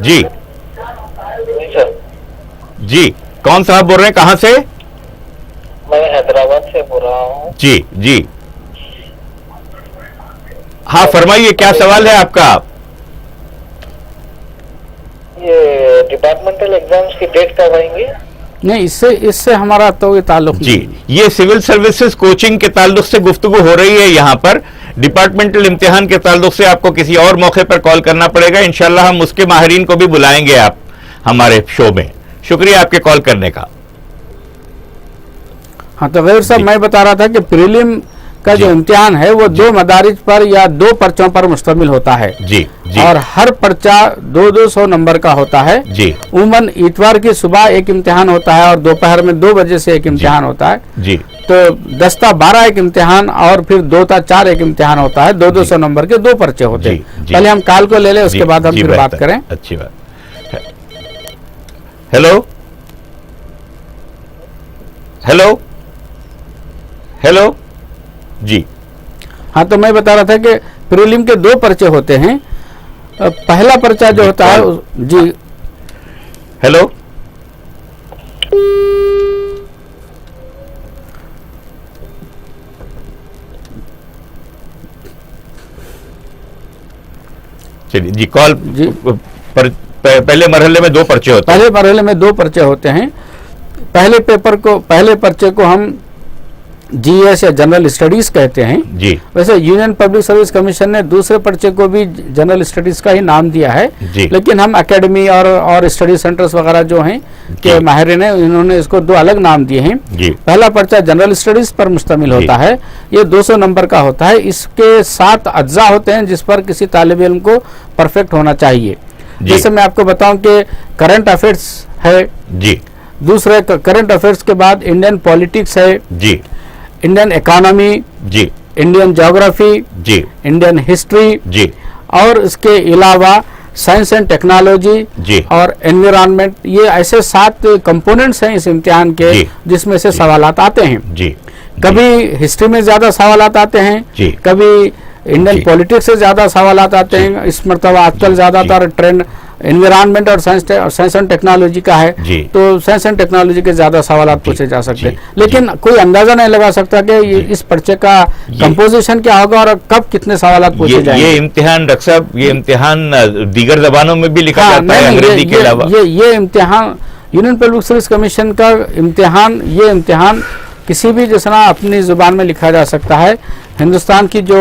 जी जी सर, जी कौन साहब बोल रहे हैं, कहाँ से? मैं हैदराबाद से बोल रहा हूँ। जी जी हाँ फरमाइए, क्या सवाल है आपका? ये डिपार्टमेंटल एग्जाम्स की डेट कब आएंगी? नहीं, इससे हमारा तो ये ताल्लुक जी, नहीं। ये सिविल सर्विसेज कोचिंग के ताल्लुक से गुफ्तगू हो रही है यहाँ पर। डिपार्टमेंटल इम्तिहान के ताल्लुक से आपको किसी और मौके पर कॉल करना पड़ेगा, इंशाल्लाह हम उसके माहिरीन को भी बुलाएंगे आप हमारे शो में। शुक्रिया आपके कॉल करने का। हाँ, तो गैर साहब जी। मैं बता रहा था कि प्रीलिम का जो जी। इम्तिहान है वो 2 मदारिज पर या 2 पर्चों पर मुश्तमिल होता है। जी जी और हर पर्चा 200 नंबर का होता है। जी उमूमन इतवार की सुबह एक इम्तिहान होता है और दोपहर में 2 बजे से एक इम्तिहान होता है। जी तो 10-12 एक इम्तिहान और फिर 2-4 एक इम्तिहान होता है। 200 नंबर के 2 पर्चे होते जी, हैं। जी। पहले हम काल को ले लें, उसके जी, बाद हम जी, फिर बात बेहतर, करें। अच्छी बात। हेलो हेलो हेलो जी हाँ, तो मैं बता रहा था कि प्रीलिम के 2 पर्चे होते हैं। पहला पर्चा जो जी, होता है जी। हेलो चलिए जी, कॉल जी। पहले मरहले में 2 पर्चे होते हैं। पहले मरहले में 2 पर्चे होते हैं। पहले पर्चे को हम जीएस या जनरल स्टडीज कहते हैं। जी वैसे यूनियन पब्लिक सर्विस कमीशन ने दूसरे पर्चे को भी जनरल स्टडीज का ही नाम दिया है, जी। लेकिन हम एकेडमी और स्टडी सेंटर्स वगैरह जो हैं के जी। माहिरीन हैं, इन्होंने इसको 2 अलग नाम दिए हैं। जी पहला पर्चा जनरल स्टडीज पर मुश्तमिल जी। होता है। ये 200 नंबर का होता है। इसके 7 अज्जा होते हैं जिस पर किसी तालिब इल्म को परफेक्ट होना चाहिए। जी। जैसे मैं आपको बताऊं कि करंट अफेयर्स है, जी दूसरे करंट अफेयर्स के बाद इंडियन पॉलिटिक्स है, जी इंडियन इकोनॉमी, जी इंडियन ज्योग्राफी, जी इंडियन हिस्ट्री, जी और इसके अलावा साइंस एंड टेक्नोलॉजी जी और एनवायरनमेंट। ये ऐसे 7 कंपोनेंट्स हैं इस इम्तिहान के, जी। जिसमें से सवालात आते हैं। जी कभी हिस्ट्री में ज्यादा सवालात आते हैं, जी। कभी इंडियन जी। पॉलिटिक्स से ज्यादा सवालात आते हैं। इस मरतबा आजकल ज्यादातर ट्रेंड एनवायरनमेंट और साइंस एंड टेक्नोलॉजी का है, जी। तो साइंस एंड टेक्नोलॉजी के ज्यादा सवालात जी, पूछे जा सकते हैं। जी, लेकिन कोई अंदाजा नहीं लगा सकता कि इस पर्चे का कंपोजिशन क्या होगा और कब कितने सवालात पूछे जाएंगे। ये इम्तिहान डॉक्टर साहब, ये इम्तिहान दीगर जबानों में भी लिखा हाँ, जाता है, नहीं, अंग्रेजी के अलावा? ये इम्तिहान यूनियन पब्लिक सर्विस कमीशन का ये इम्तिहान किसी भी जिस तरह अपनी जुबान में लिखा जा सकता है। हिंदुस्तान की जो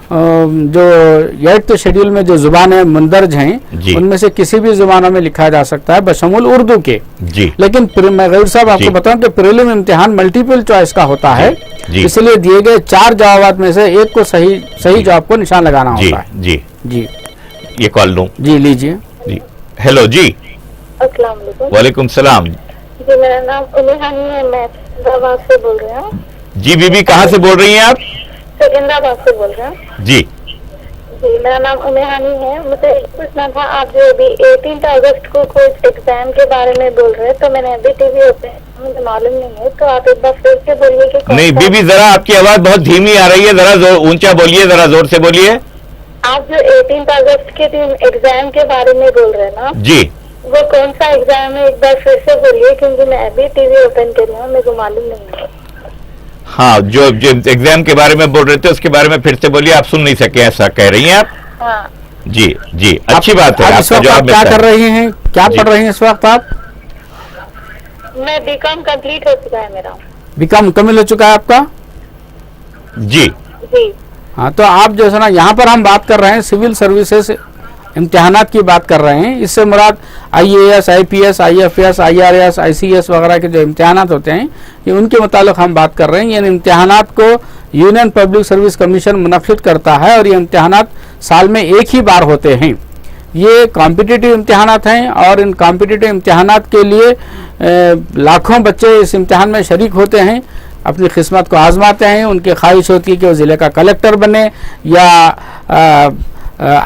8th शेड्यूल में जो जुबानें मुंदरज जी। हैं, उनमें से किसी भी जुबानों में लिखा जा सकता है बशमूल उर्दू के। जी लेकिन मैं गौर साहब आपको जी। बताऊं कि प्रीलिम इम्तिहान मल्टीपल चॉइस का होता है, जी। इसलिए दिए गए 4 जवाब में से एक को सही जवाब को निशान लगाना जी होता है। जी जी ये कॉल लूं जी लीजिए। जी। हेलो जी, अस्सलाम वालेकुम। वालेकुम सलाम। जी, मेरा नाम उमेहानी है, मैं सिकंदराबाद से बोल रही हूँ। जी बीबी, कहाँ से बोल रही हैं आप? सिकंदराबाद से बोल रहे हैं। जी जी, मेरा नाम उमेहानी है। मुझे पूछना था, आप जो अभी 18 अगस्त को कुछ एग्जाम के बारे में बोल रहे हैं, तो मैंने अभी टीवी ओपन, मुझे मालूम नहीं है, तो आप एक बार फिर से बोलिए कि कौन नहीं सा- बीबी, जरा आपकी आवाज बहुत धीमी आ रही है, जरा ऊंचा बोलिए, जरा जोर से बोलिए। आप जो 18 अगस्त के दिन एग्जाम के बारे में बोल रहे हैं ना, जी वो कौन सा एग्जाम है, एक बार फिर से बोलिए, क्योंकि मैं अभी टीवी ओपन कर रही हूँ, मेरे को मालूम नहीं है। हाँ, जो जो एग्जाम के बारे में बोल रहे थे उसके बारे में फिर से बोलिए, आप सुन नहीं सके, ऐसा कह रही हैं आप? हाँ जी जी, अच्छी बात है। आप इस आपका वक्त जवाब आप क्या मिलता कर है। रही हैं, क्या जी। पढ़ रही हैं इस वक्त आप? मैं बीकॉम कंप्लीट हो चुका है मेरा। बीकॉम मुकम्मल हो चुका है आपका? जी जी हाँ, तो आप जो है ना, यहाँ पर हम बात कर रहे हैं सिविल सर्विसेज इम्तिहानात की बात कर रहे हैं। इससे मुराद IAS, IPS, IFS, IRS, ICS वगैरह के जो इम्तिहानात होते हैं, ये उनके मुतालिक हम बात कर रहे हैं। इन इम्तिहानात को यूनियन पब्लिक सर्विस कमीशन मुनक्किद करता है और ये इम्तिहानात साल में एक ही बार होते हैं। ये कॉम्पिटिटिव इम्तिहानात हैं और इन कॉम्पिटिटिव इम्तिहानात के लिए लाखों बच्चे इस इम्तिहान में शरीक होते हैं, अपनी किस्मत को आजमाते हैं। उनकी ख्वाहिश होती है कि वो ज़िले का कलेक्टर बने या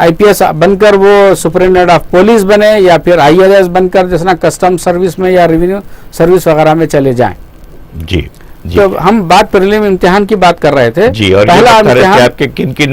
IPS बनकर वो सुपरिटेंडेंट ऑफ पुलिस बने या फिर IRS बनकर जैसे ना कस्टम सर्विस में या रेवेन्यू सर्विस वगैरह में चले जाएं। जी जी तो हम बात प्रीलिम इम्तिहान की बात कर रहे थे। जी, और पहला ये बता रहे थे इम्तिहान आपके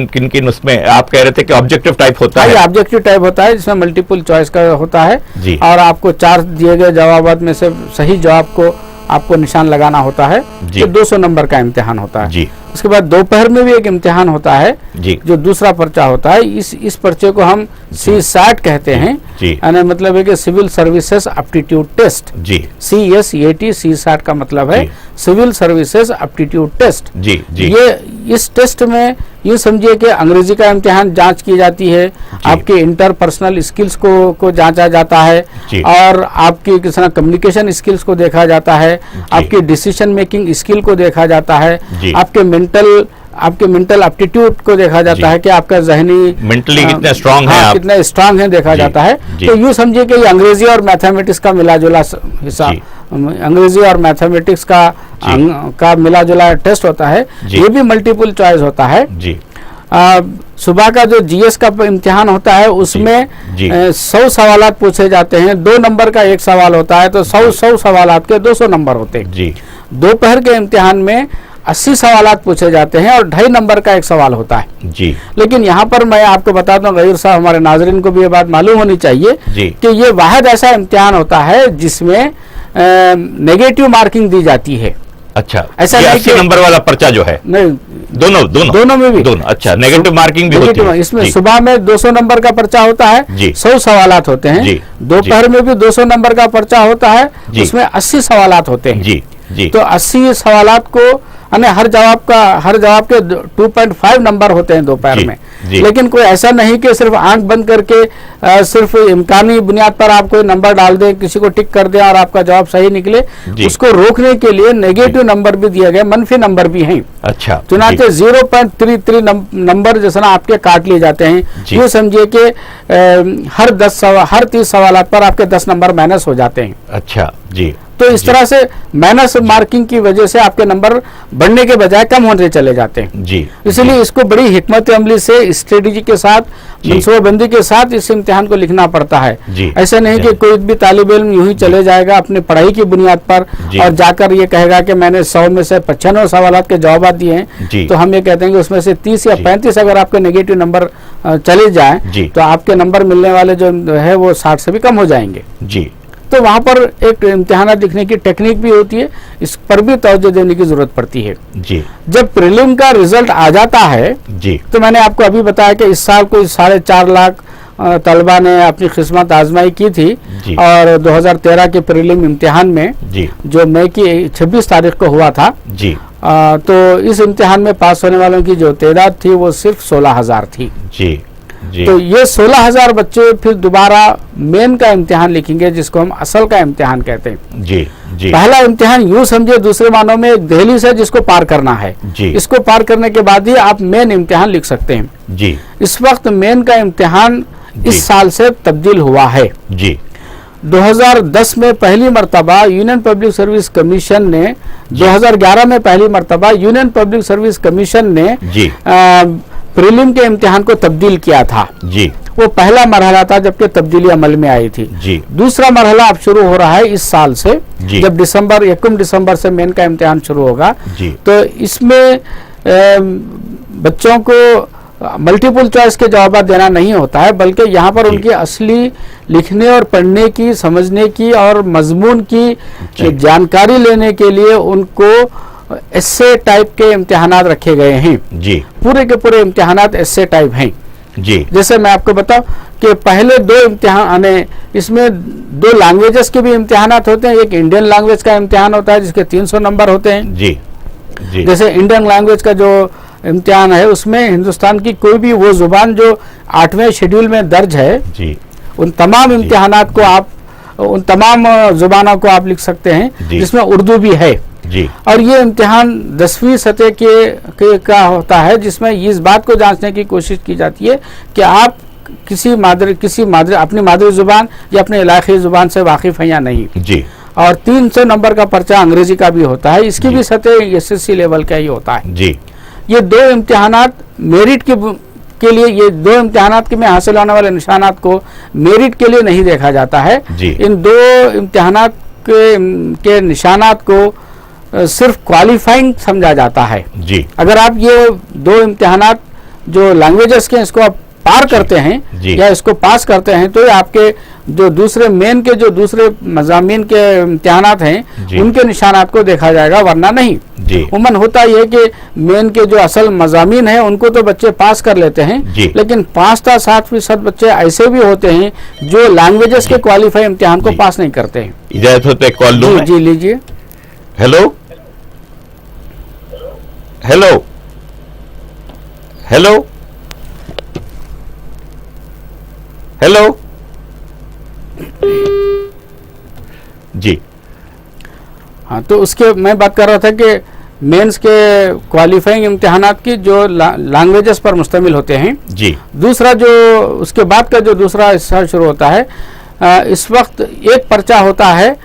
किन किन उसमें आप कह रहे थे कि ऑब्जेक्टिव टाइप होता है। ऑब्जेक्टिव टाइप होता है जिसमें मल्टीपल चॉइस का होता है जी। और आपको 4 दिए गए जवाबात में से सही जवाब को आपको निशान लगाना होता है। जी। तो 200 नंबर का इम्तिहान होता है। जी उसके बाद दोपहर में भी एक इम्तिहान होता है जी जो दूसरा पर्चा होता है। इस पर्चे को हम CSAT कहते हैं। जी यानी मतलब है कि सिविल सर्विसेज एप्टीट्यूड टेस्ट। जी CSAT CSAT का मतलब है जी। Civil services aptitude test. जी जी ये इस टेस्ट में यूँ समझिए कि अंग्रेजी का इम्तिहान जांच की जाती है, आपके इंटरपर्सनल स्किल्स को जांचा जाता है जी। और आपकी किस तरह कम्युनिकेशन स्किल्स को देखा जाता है, आपकी डिसीजन मेकिंग स्किल को देखा जाता है, जी। आपके मेंटल एप्टीट्यूड को देखा जाता जी। है कि आपका जहनी मेंटली कितने स्ट्रांग हैं हाँ, आप। कितने स्ट्रांग हैं देखा जी, जाता है। जी। तो यूँ समझिए कि ये अंग्रेजी और मैथमेटिक्स का मिला जुला हिस्सा, जी। अंग्रेजी और मैथमेटिक्स का मिला जुला टेस्ट होता है। जी। ये भी मल्टीपल चॉइस होता है। जी सुबह का जो GS का इम्तिहान होता है उसमें जी। 100 सवालात पूछे जाते हैं। 2 नंबर का एक सवाल होता है, तो 100 सवालात के 200 नंबर होते हैं। जी दोपहर के इम्तिहान में 80 सवालात पूछे जाते हैं और 2.5 नंबर का एक सवाल होता है। जी लेकिन यहाँ पर मैं आपको बताता हूँ गयूर साहब, हमारे नाजरीन को भी ये बात मालूम होनी चाहिए जी। कि ये वाहिद ऐसा इम्तिहान होता है जिसमें नेगेटिव मार्किंग दी जाती है। अच्छा, ऐसा ये नहीं 80 कि- नंबर वाला पर्चा जो है, नहीं, दोनों में भी दोनों। अच्छा, नेगेटिव मार्किंग भी होती नेगेटिव है। इसमें जी, सुबह में 200 नंबर का पर्चा होता है, जी। 100 सवालात होते हैं। जी, दोपहर में भी 200 नंबर का पर्चा होता है, जी। उसमें 80 सवालात होते हैं। जी जी तो 80 सवालात को यानी हर जवाब के 2.5 नंबर होते हैं दोपहर जी, में। जी। लेकिन कोई ऐसा नहीं कि सिर्फ आंख बंद करके सिर्फ इम्कानी बुनियाद पर आप कोई नंबर डाल दें, किसी को टिक कर दें और आपका जवाब सही निकले। जी। उसको रोकने के लिए नेगेटिव नंबर भी दिए गए, मनफी नंबर भी हैं। अच्छा, चुनाचे 0.33 नंबर जैसे ना आपके काट लिए जाते हैं। जी। ये समझिए कि हर 30 सवालात पर आपके 10 नंबर माइनस हो जाते हैं। अच्छा जी। तो इस जी। तरह से माइनस मार्किंग की वजह से आपके नंबर बढ़ने के बजाय कम होते चले जाते हैं। जी इसलिए इसको बड़ी हिकमत अमली से, स्ट्रेटेजी के साथ, जी। मनसूबाबंदी के साथ इस इम्तिहान को लिखना पड़ता है। जी। ऐसा नहीं जी। कि कोई भी तालिब इल्म यूं ही चले जाएगा अपनी पढ़ाई की बुनियाद पर जी। और जाकर ये कहेगा कि मैंने 100 में से 95 सवालात के जवाब दिए हैं। जी। तो हम ये कहते हैं कि उसमें से 30 या जी। 35 अगर आपके नेगेटिव नंबर चले जाएं जी। तो आपके नंबर मिलने वाले जो है वो 60 से भी कम हो जाएंगे। जी तो वहां पर एक इम्तिहान लिखने की टेक्निक भी होती है, इस पर भी तवज्जो देने की जरूरत पड़ती है। जी जब प्रीलिम का रिजल्ट आ जाता है जी तो मैंने आपको अभी बताया कि इस साल कोई 4.5 लाख तलबा ने अपनी किस्मत आजमाई की थी जी। और 2013 के प्रीलिम इम्तिहान में जी जो मई की 26 तारीख को हुआ था, जी तो इस इम्तिहान में पास होने वालों की जो तादाद थी वो सिर्फ 16,000 थी। जी जी तो ये 16,000 बच्चे फिर दोबारा मेन का इम्तिहान लिखेंगे जिसको हम असल का इम्तिहान कहते हैं। जी जी पहला इम्तिहान यूं समझे दूसरे मानों में एक दहलीज है जिसको पार करना है। जी। इसको पार करने के बाद ही आप मेन इम्तिहान लिख सकते हैं। जी इस वक्त मेन का इम्तिहान जी। इस साल से तब्दील हुआ है। जी 2010 में पहली मर्तबा यूनियन पब्लिक सर्विस कमीशन ने, 2011 में पहली मर्तबा यूनियन पब्लिक सर्विस कमीशन ने जी प्रीलिम के इम्तिहान को तब्दील किया था। जी वो पहला मरहला था जबकि तब्दीली अमल में आई थी। जी दूसरा मरहला अब शुरू हो रहा है इस साल से, जी। जब 1 दिसंबर से मेन का इम्तिहान शुरू होगा। जी तो इसमें बच्चों को मल्टीपल चॉइस के जवाब देना नहीं होता है, बल्कि यहाँ पर जी। उनकी असली लिखने और पढ़ने की, समझने की और मजमून की जी। जानकारी लेने के लिए उनको एस्से टाइप के इम्तिहानात रखे गए हैं। जी पूरे के पूरे इम्तिहानात एस्से टाइप हैं। जी जैसे मैं आपको बताऊं कि पहले 2 इम्तिहान, इसमें 2 लैंग्वेजेस के भी इम्तिहानात होते हैं। एक इंडियन लैंग्वेज का इम्तिहान होता है जिसके 300 नंबर होते हैं। जी जी जैसे इंडियन लैंग्वेज का जो इम्तिहान है उसमें हिंदुस्तान की कोई भी वो जुबान जो 8वें शेड्यूल में दर्ज है, जी उन तमाम इम्तिहानात को आप, उन तमाम जुबानों को आप लिख सकते हैं, जी। जिसमें उर्दू भी है। जी और ये इम्तिहान 10वीं सतह का होता है, जिसमें इस बात को जांचने की कोशिश की जाती है कि आप अपनी मादरी जुबान या अपने इलाक़ाई जुबान से वाकिफ़ हैं या नहीं। जी। और 300 नंबर का पर्चा अंग्रेजी का भी होता है, इसकी जी। भी सतह SSC लेवल का ही होता है। जी ये 2 इम्तिहानात मेरिट के लिए, ये 2 इम्तिहानात के में हासिल होने वाले निशानात को मेरिट के लिए नहीं देखा जाता है। जी। इन 2 इम्तिहानात के निशानात को सिर्फ क्वालिफाइंग समझा जाता है। जी अगर आप ये 2 इम्तिहानात जो लैंग्वेजेस के इसको आप पार करते हैं जी। या इसको पास करते हैं, तो ये आपके जो दूसरे मेन के जो दूसरे मज़ामीन के इम्तिहानात हैं जी। उनके निशानात को देखा जाएगा, वरना नहीं। जी उमन होता यह कि मेन के जो असल मज़ामीन हैं उनको तो बच्चे पास कर लेते हैं, जी। लेकिन 5-7% बच्चे ऐसे भी होते हैं जो लैंग्वेजेस के क्वालिफाई इम्तिहान को जी। पास नहीं करते हैं। इजाजत हो तो एक कॉल दूं जी मैं? जी लीजिए। हेलो हेलो हेलो हेलो जी हाँ, तो उसके मैं बात कर रहा था कि मेंस के क्वालिफाइंग इम्तिहानात की जो लैंग्वेजेस पर मुश्तमिल होते हैं। जी दूसरा जो उसके बाद का जो दूसरा हिस्सा शुरू होता है, इस वक्त एक पर्चा होता है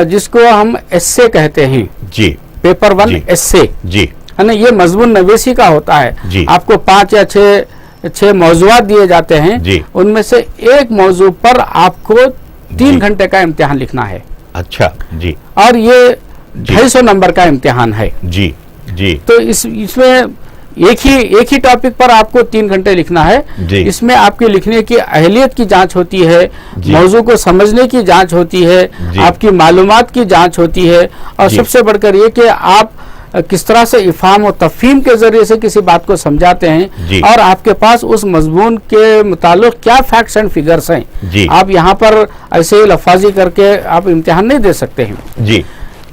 जिसको हम एस्से कहते हैं। जी पेपर 1 जी। एस्से जी है ना, ये मजमून नवेसी का होता है। जी। आपको 5 या 6 मौजूआत दिए जाते हैं, जी। उनमें से एक मौजू पर आपको 3 जी। घंटे का इम्तिहान लिखना है, अच्छा जी और ये जी। 250 नंबर का इम्तिहान है। जी जी तो इसमें एक ही टॉपिक पर आपको 3 घंटे लिखना है। जी। इसमें आपकी लिखने की अहलियत की जांच होती है, जी। मौजू को समझने की जांच होती है, जी। आपकी मालूमात की जांच होती है, और जी। सबसे बढ़कर ये कि आप किस तरह से इफ़हाम और तफहीम के जरिए से किसी बात को समझाते हैं, जी। और आपके पास उस मजमून के मुतालिक क्या फैक्ट्स एंड फिगर्स हैं। जी। आप यहाँ पर ऐसे ही लफाजी करके आप इम्तिहान नहीं दे सकते हैं। जी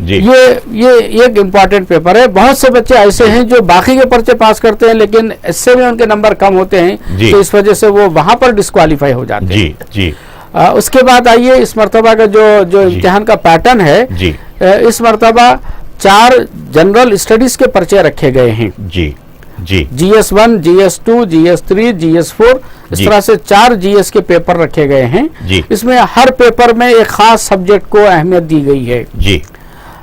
जी ये एक इम्पॉर्टेंट पेपर है। बहुत से बच्चे ऐसे हैं जो बाकी के पर्चे पास करते हैं, लेकिन इससे भी उनके नंबर कम होते हैं, जी। तो इस वजह से वो वहां पर डिस्क्वालीफाई हो जाते जी हैं। जी उसके बाद आइए, इस मरतबा का जो जी। इम्तिहान का पैटर्न है, जी इस मरतबा 4 जनरल स्टडीज के पर्चे रखे गए हैं। जी जी GS1, GS2, GS3, GS4, इस जी। तरह से 4 GS के पेपर रखे गए हैं। जी। इसमें हर पेपर में एक खास सब्जेक्ट को अहमियत दी गई है। जी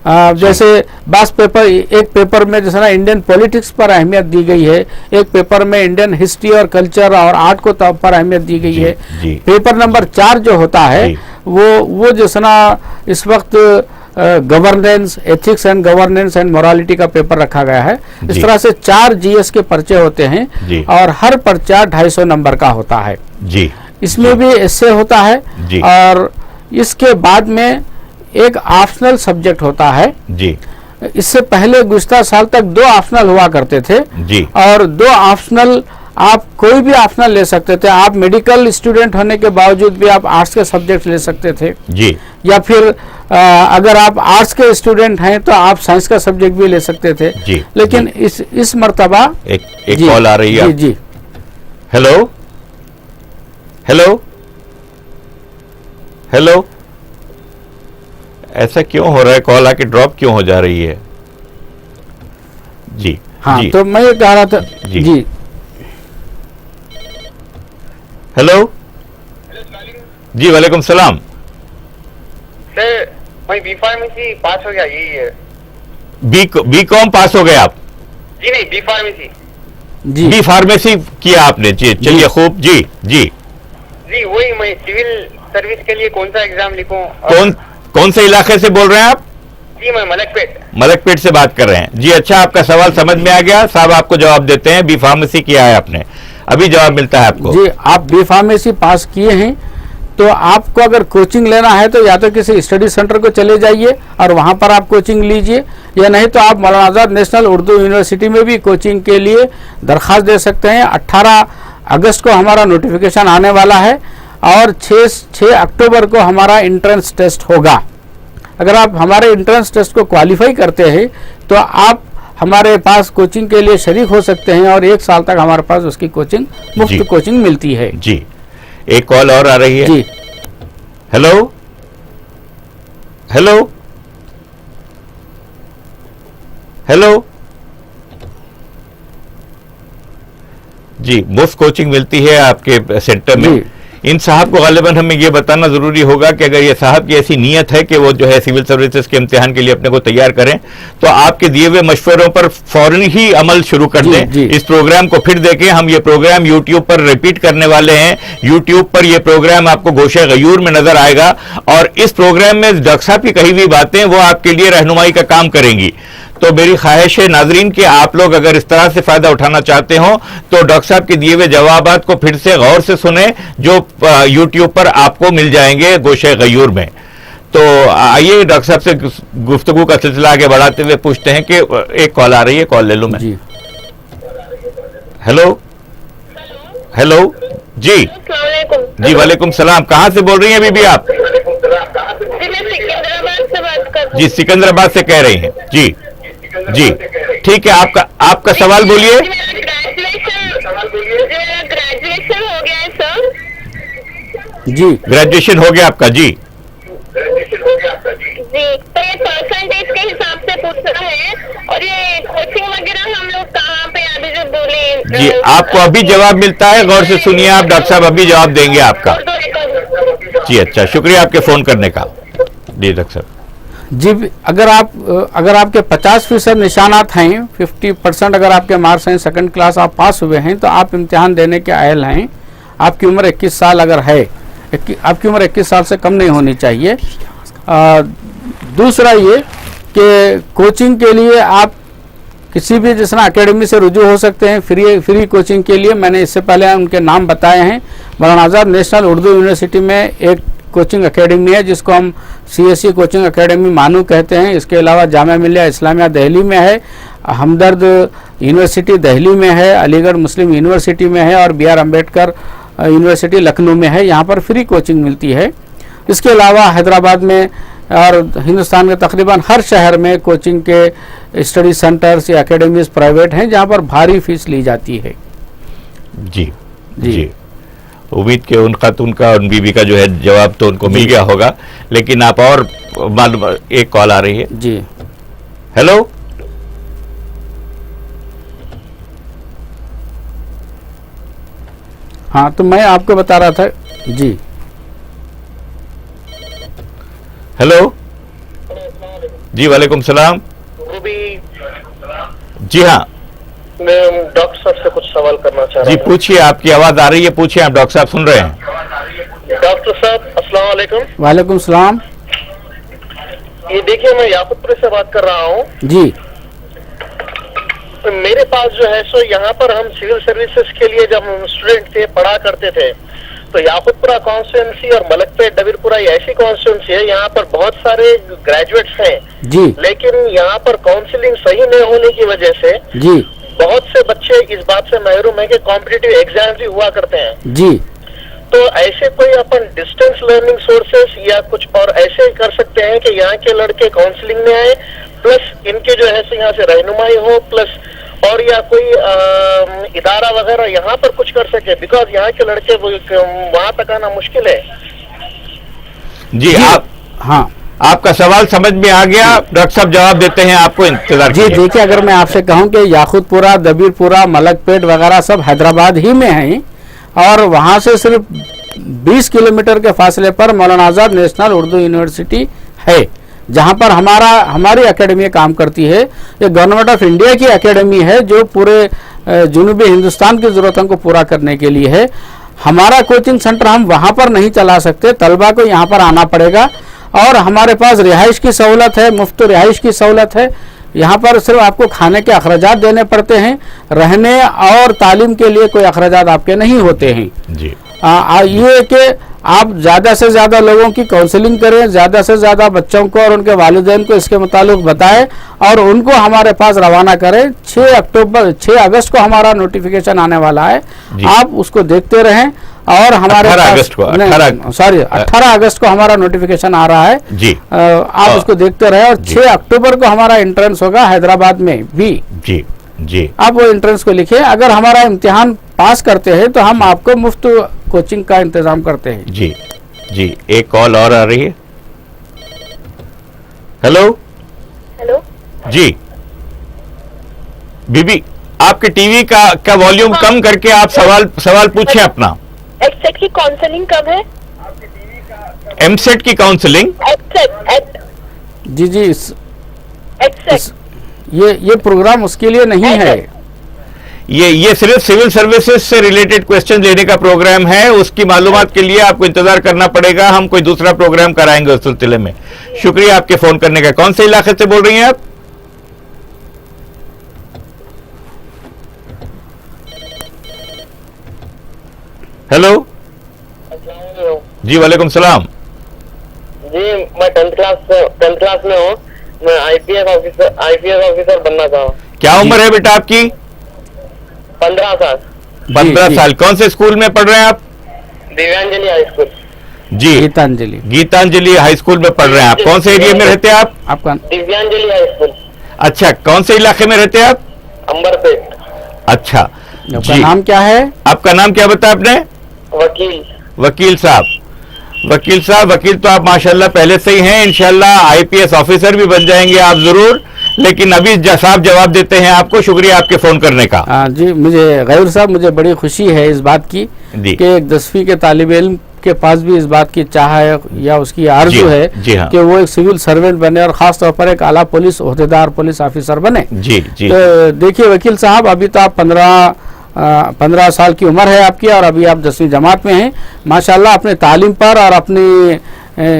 जैसे बास पेपर, एक पेपर में जैसे ना इंडियन पॉलिटिक्स पर अहमियत दी गई है, एक पेपर में इंडियन हिस्ट्री और कल्चर और आर्ट को पर अहमियत दी गई जी, है। जी। पेपर नंबर 4 जो होता है, जी। वो जैसे ना इस वक्त governance, ethics and governance and morality का पेपर रखा गया है। इस जी। तरह से 4 GS के पर्चे होते हैं, जी। और हर पर्चा 250 नंबर का होता है। जी इसमें भी एस्से होता है, जी। और इसके बाद में एक ऑप्शनल सब्जेक्ट होता है। जी इससे पहले गुज़िश्ता साल तक 2 ऑप्शनल हुआ करते थे, जी और 2 ऑप्शनल आप कोई भी ऑप्शनल ले सकते थे। आप मेडिकल स्टूडेंट होने के बावजूद भी आप आर्ट्स के सब्जेक्ट ले सकते थे, जी या फिर अगर आप आर्ट्स के स्टूडेंट हैं तो आप साइंस का सब्जेक्ट भी ले सकते थे। जी, लेकिन इस मर्तबा एक जी, कॉल आ रही है। जी जी हेलो हेलो हेलो ऐसा क्यों हो रहा है? कॉल आके ड्रॉप क्यों हो जा रही है? जी हाँ, जी तो मैं ये कह रहा था जी। जी हेलो जी वालेकुम सलाम। सर मैं बी फार्मेसी पास हो गया, यही है। बी कॉम पास हो गए आप? जी नहीं, बी फार्मेसी। जी बी फार्मेसी किया आपने? जी चलिए खूब। जी जी जी वही, मैं सिविल सर्विस के लिए कौन सा एग्जाम लिखूं? कौन से इलाके से बोल रहे हैं आप? जी मैं मलकपेट। मलकपेट से बात कर रहे हैं। जी अच्छा, आपका सवाल समझ में आ गया। साहब आपको जवाब देते हैं। बी फार्मेसी किया है आपने, अभी जवाब मिलता है आपको। जी, आप बी फार्मेसी पास किए हैं, तो आपको अगर कोचिंग लेना है तो या तो किसी स्टडी सेंटर को चले जाइए और वहाँ पर आप कोचिंग लीजिए, या नहीं तो आप मौलाना आज़ाद नेशनल उर्दू यूनिवर्सिटी में भी कोचिंग के लिए दरख्वास्त दे सकते हैं। 18 अगस्त को हमारा नोटिफिकेशन आने वाला है और 6 अक्टूबर को हमारा एंट्रेंस टेस्ट होगा। अगर आप हमारे एंट्रेंस टेस्ट को क्वालिफाई करते हैं तो आप हमारे पास कोचिंग के लिए शरीक हो सकते हैं और 1 साल तक हमारे पास उसकी कोचिंग, मुफ्त कोचिंग मिलती है। जी, एक कॉल और आ रही है। जी, हेलो हेलो हेलो जी, मुफ्त कोचिंग मिलती है आपके सेंटर में। इन साहब को गालिबन हमें यह बताना जरूरी होगा कि अगर ये साहब की ऐसी नीयत है कि वो जो है सिविल सर्विसेज के इम्तिहान के लिए अपने को तैयार करें, तो आपके दिए हुए मशवरों पर फौरन ही अमल शुरू कर दें। इस प्रोग्राम को फिर देखें, हम ये प्रोग्राम यूट्यूब पर रिपीट करने वाले हैं। यूट्यूब पर ये प्रोग्राम आपको गोशे गयूर में नजर आएगा और इस प्रोग्राम में डॉक्टर साहब की कही हुई बातें वो आपके लिए रहनुमाई का काम करेंगी। तो मेरी ख्वाहिश है नाजरीन कि आप लोग अगर इस तरह से फायदा उठाना चाहते हो तो डॉक्टर साहब के दिए हुए जवाबात को फिर से गौर से सुने, जो यूट्यूब पर आपको मिल जाएंगे गोशे गयूर में। तो आइए डॉक्टर साहब से गुफ्तगू का सिलसिला आगे बढ़ाते हुए पूछते हैं कि एक कॉल आ रही है, कॉल ले लूं मैं। हेलो हेलो जी जी, वालेकुम सलाम। कहाँ से बोल रही हैं बीबी आप? जी, सिकंदराबाद से कह रही हैं। जी जी, ठीक है, आपका सवाल बोलिए। ग्रेजुएशन हो गया है सर। जी, ग्रेजुएशन हो गया आपका? जी जी, तो ये परसेंटेज के हिसाब से पूछना है और ये कोचिंग वगैरह हम लोग कहाँ पे अभी जो बोले। जी, आपको अभी जवाब मिलता है, गौर से सुनिए आप, डॉक्टर साहब अभी जवाब देंगे आपका। जी अच्छा, शुक्रिया आपके फोन करने का। जी डॉक्टर साहब जी, अगर आपके 50% निशानात हैं, 50% अगर आपके मार्क्स हैं, सेकंड क्लास आप पास हुए हैं, तो आप इम्तिहान देने के अहल हैं। आपकी उम्र 21 साल अगर है, आपकी उम्र 21 साल से कम नहीं होनी चाहिए। दूसरा ये कि कोचिंग के लिए आप किसी भी जिस तरह अकेडमी से रुजू हो सकते हैं फ्री कोचिंग के लिए। मैंने इससे पहले उनके नाम बताए हैं। मौलाना आज़ाद नेशनल उर्दू यूनिवर्सिटी में एक कोचिंग एकेडमी है जिसको हम CSE कोचिंग एकेडमी मानू कहते हैं। इसके अलावा जामिया मिलिया इस्लामिया दिल्ली में है, हमदर्द यूनिवर्सिटी दिल्ली में है, अलीगढ़ मुस्लिम यूनिवर्सिटी में है और BR अम्बेडकर यूनिवर्सिटी लखनऊ में है। यहाँ पर फ्री कोचिंग मिलती है। इसके अलावा हैदराबाद में और हिंदुस्तान के तकरीबन हर शहर में कोचिंग के स्टडी सेंटर्स या एकेडमीज प्राइवेट हैं जहाँ पर भारी फीस ली जाती है। जी जी, उम्मीद के उन खातून का, उन बीबी का जो है जवाब तो उनको मिल गया होगा, लेकिन आप और मालूम, एक कॉल आ रही है। जी हेलो हाँ, तो मैं आपको बता रहा था। जी हेलो जी, वालेकुम सलाम। जी हाँ, मैं डॉक्टर साहब से कुछ सवाल करना चाह रहा जी हूँ। पूछिए, आपकी आवाज आ रही है, पूछिए, आप डॉक्टर साहब सुन रहे हैं। डॉक्टर साहब अस्सलाम वालेकुम। वालेकुम सलाम। ये देखिए, मैं याकूबपुर से बात कर रहा हूँ। जी, मेरे पास जो है सो यहाँ पर हम सिविल सर्विसेज के लिए जब हम स्टूडेंट थे, पढ़ा करते थे, तो याकूबपुरा कॉन्स्टिट्यूंसी और मलकपेट डबीरपुरा ये ऐसी कॉन्स्टिट्यूंसी है, यहाँ पर बहुत सारे ग्रेजुएट्स हैं जी, लेकिन यहाँ पर काउंसलिंग सही नहीं होने की वजह से जी, बहुत से बच्चे इस बात से महरूम है कि कॉम्पिटिटिव एग्जाम भी हुआ करते हैं। जी, तो ऐसे कोई अपन डिस्टेंस लर्निंग सोर्सेस या कुछ और ऐसे कर सकते हैं कि यहाँ के लड़के काउंसलिंग में आए, प्लस इनके जो है यहाँ से रहनुमाई हो, प्लस और या कोई इदारा वगैरह यहाँ पर कुछ कर सके, बिकॉज यहाँ के लड़के वहां तक आना मुश्किल है। जी, आप, हाँ, आपका सवाल समझ में आ गया, डॉक्टर साहब जवाब देते हैं, आपको इंतजार जी। कीजिए। देखिए, अगर मैं आपसे कहूं कि याकूतपुरा, दबीरपुरा, मलकपेट वगैरह सब हैदराबाद ही में हैं और वहां से सिर्फ 20 किलोमीटर के फासले पर मौलाना आज़ाद नेशनल उर्दू यूनिवर्सिटी है, जहां पर हमारी एकेडमी काम करती है। ये गवर्नमेंट ऑफ इंडिया की एकेडमी है जो पूरे जुनूबी हिंदुस्तान की ज़रूरतों को पूरा करने के लिए है। हमारा कोचिंग सेंटर हम वहां पर नहीं चला सकते, तलबा को यहाँ पर आना पड़ेगा और हमारे पास रिहाइश की सहूलत है, मुफ्त रिहाइश की सहूलत है। यहाँ पर सिर्फ आपको खाने के अखराजात देने पड़ते हैं, रहने और तालीम के लिए कोई अखराजात आपके नहीं होते हैं। जी, ये कि आप ज़्यादा से ज़्यादा लोगों की काउंसलिंग करें, ज़्यादा से ज़्यादा बच्चों को और उनके वालिदैन को इसके मुताबिक बताएं और उनको हमारे पास रवाना करें। 6 अगस्त को हमारा नोटिफिकेशन आने वाला है, आप उसको देखते रहें। और हमारे 18 अगस्त को 18 अगस्त को हमारा नोटिफिकेशन आ रहा है जी, आप उसको देखते रहे। और 6 अक्टूबर को हमारा एंट्रेंस होगा हैदराबाद में भी। जी जी, आप वो एंट्रेंस को लिखिए। अगर हमारा इम्तिहान पास करते हैं तो हम आपको मुफ्त कोचिंग का इंतजाम करते हैं। जी जी, एक कॉल और आ रही है। हेलो हेलो, जी, बीबी आपके टीवी का वॉल्यूम कम करके आप सवाल पूछें अपना। एक्सेट की काउंसलिंग कब है? एमसेट की काउंसलिंग जी जी, एक्सेट ये प्रोग्राम उसके लिए नहीं है। ये सिर्फ सिविल सर्विसेज से रिलेटेड क्वेश्चन लेने का प्रोग्राम है। उसकी मालूमात के लिए आपको इंतजार करना पड़ेगा, हम कोई दूसरा प्रोग्राम कराएंगे उस सिलसिले में। शुक्रिया आपके फोन करने का। कौन से इलाके से बोल रही हैं आप? हेलो जी, वालेकुम सलाम जी, मैं 10th क्लास में हूँ। मैं आईपीएस ऑफिसर बनना चाहूँ। क्या उम्र है बेटा आपकी? 15 साल। 15 जी। साल। कौन से स्कूल में पढ़ रहे हैं आप? दिव्यांजलि हाई स्कूल। जी, गीतांजलि हाई स्कूल में पढ़ रहे हैं आप। कौन से एरिया में रहते हैं आप? आपका दिव्यांजलि हाई स्कूल। अच्छा, कौन से इलाके में रहते हैं आप? अंबरपेट। अच्छा आपका नाम क्या है? आपका नाम क्या बताया आपने? वकील साहब। वकील तो आप माशाल्लाह पहले से ही हैं। इंशाल्लाह आईपीएस ऑफिसर भी बन जाएंगे आप जरूर, लेकिन अभी साहब जवाब देते हैं आपको। शुक्रिया आपके फोन करने का। जी, मुझे गयूर साहब, मुझे बड़ी खुशी है इस बात की कि एक 10वीं के तालिब इल्म के पास भी इस बात की चाह है या उसकी आरज़ू है कि वो एक सिविल सर्वेंट बने और खास तौर पर एक आला पुलिस ओहदेदार पुलिस ऑफिसर बने। जी जी, तो देखिए वकील साहब, अभी तो आप 15 साल की उम्र है आपकी और अभी आप 10वीं जमात में हैं। माशाल्लाह अपने तालीम पर और अपनी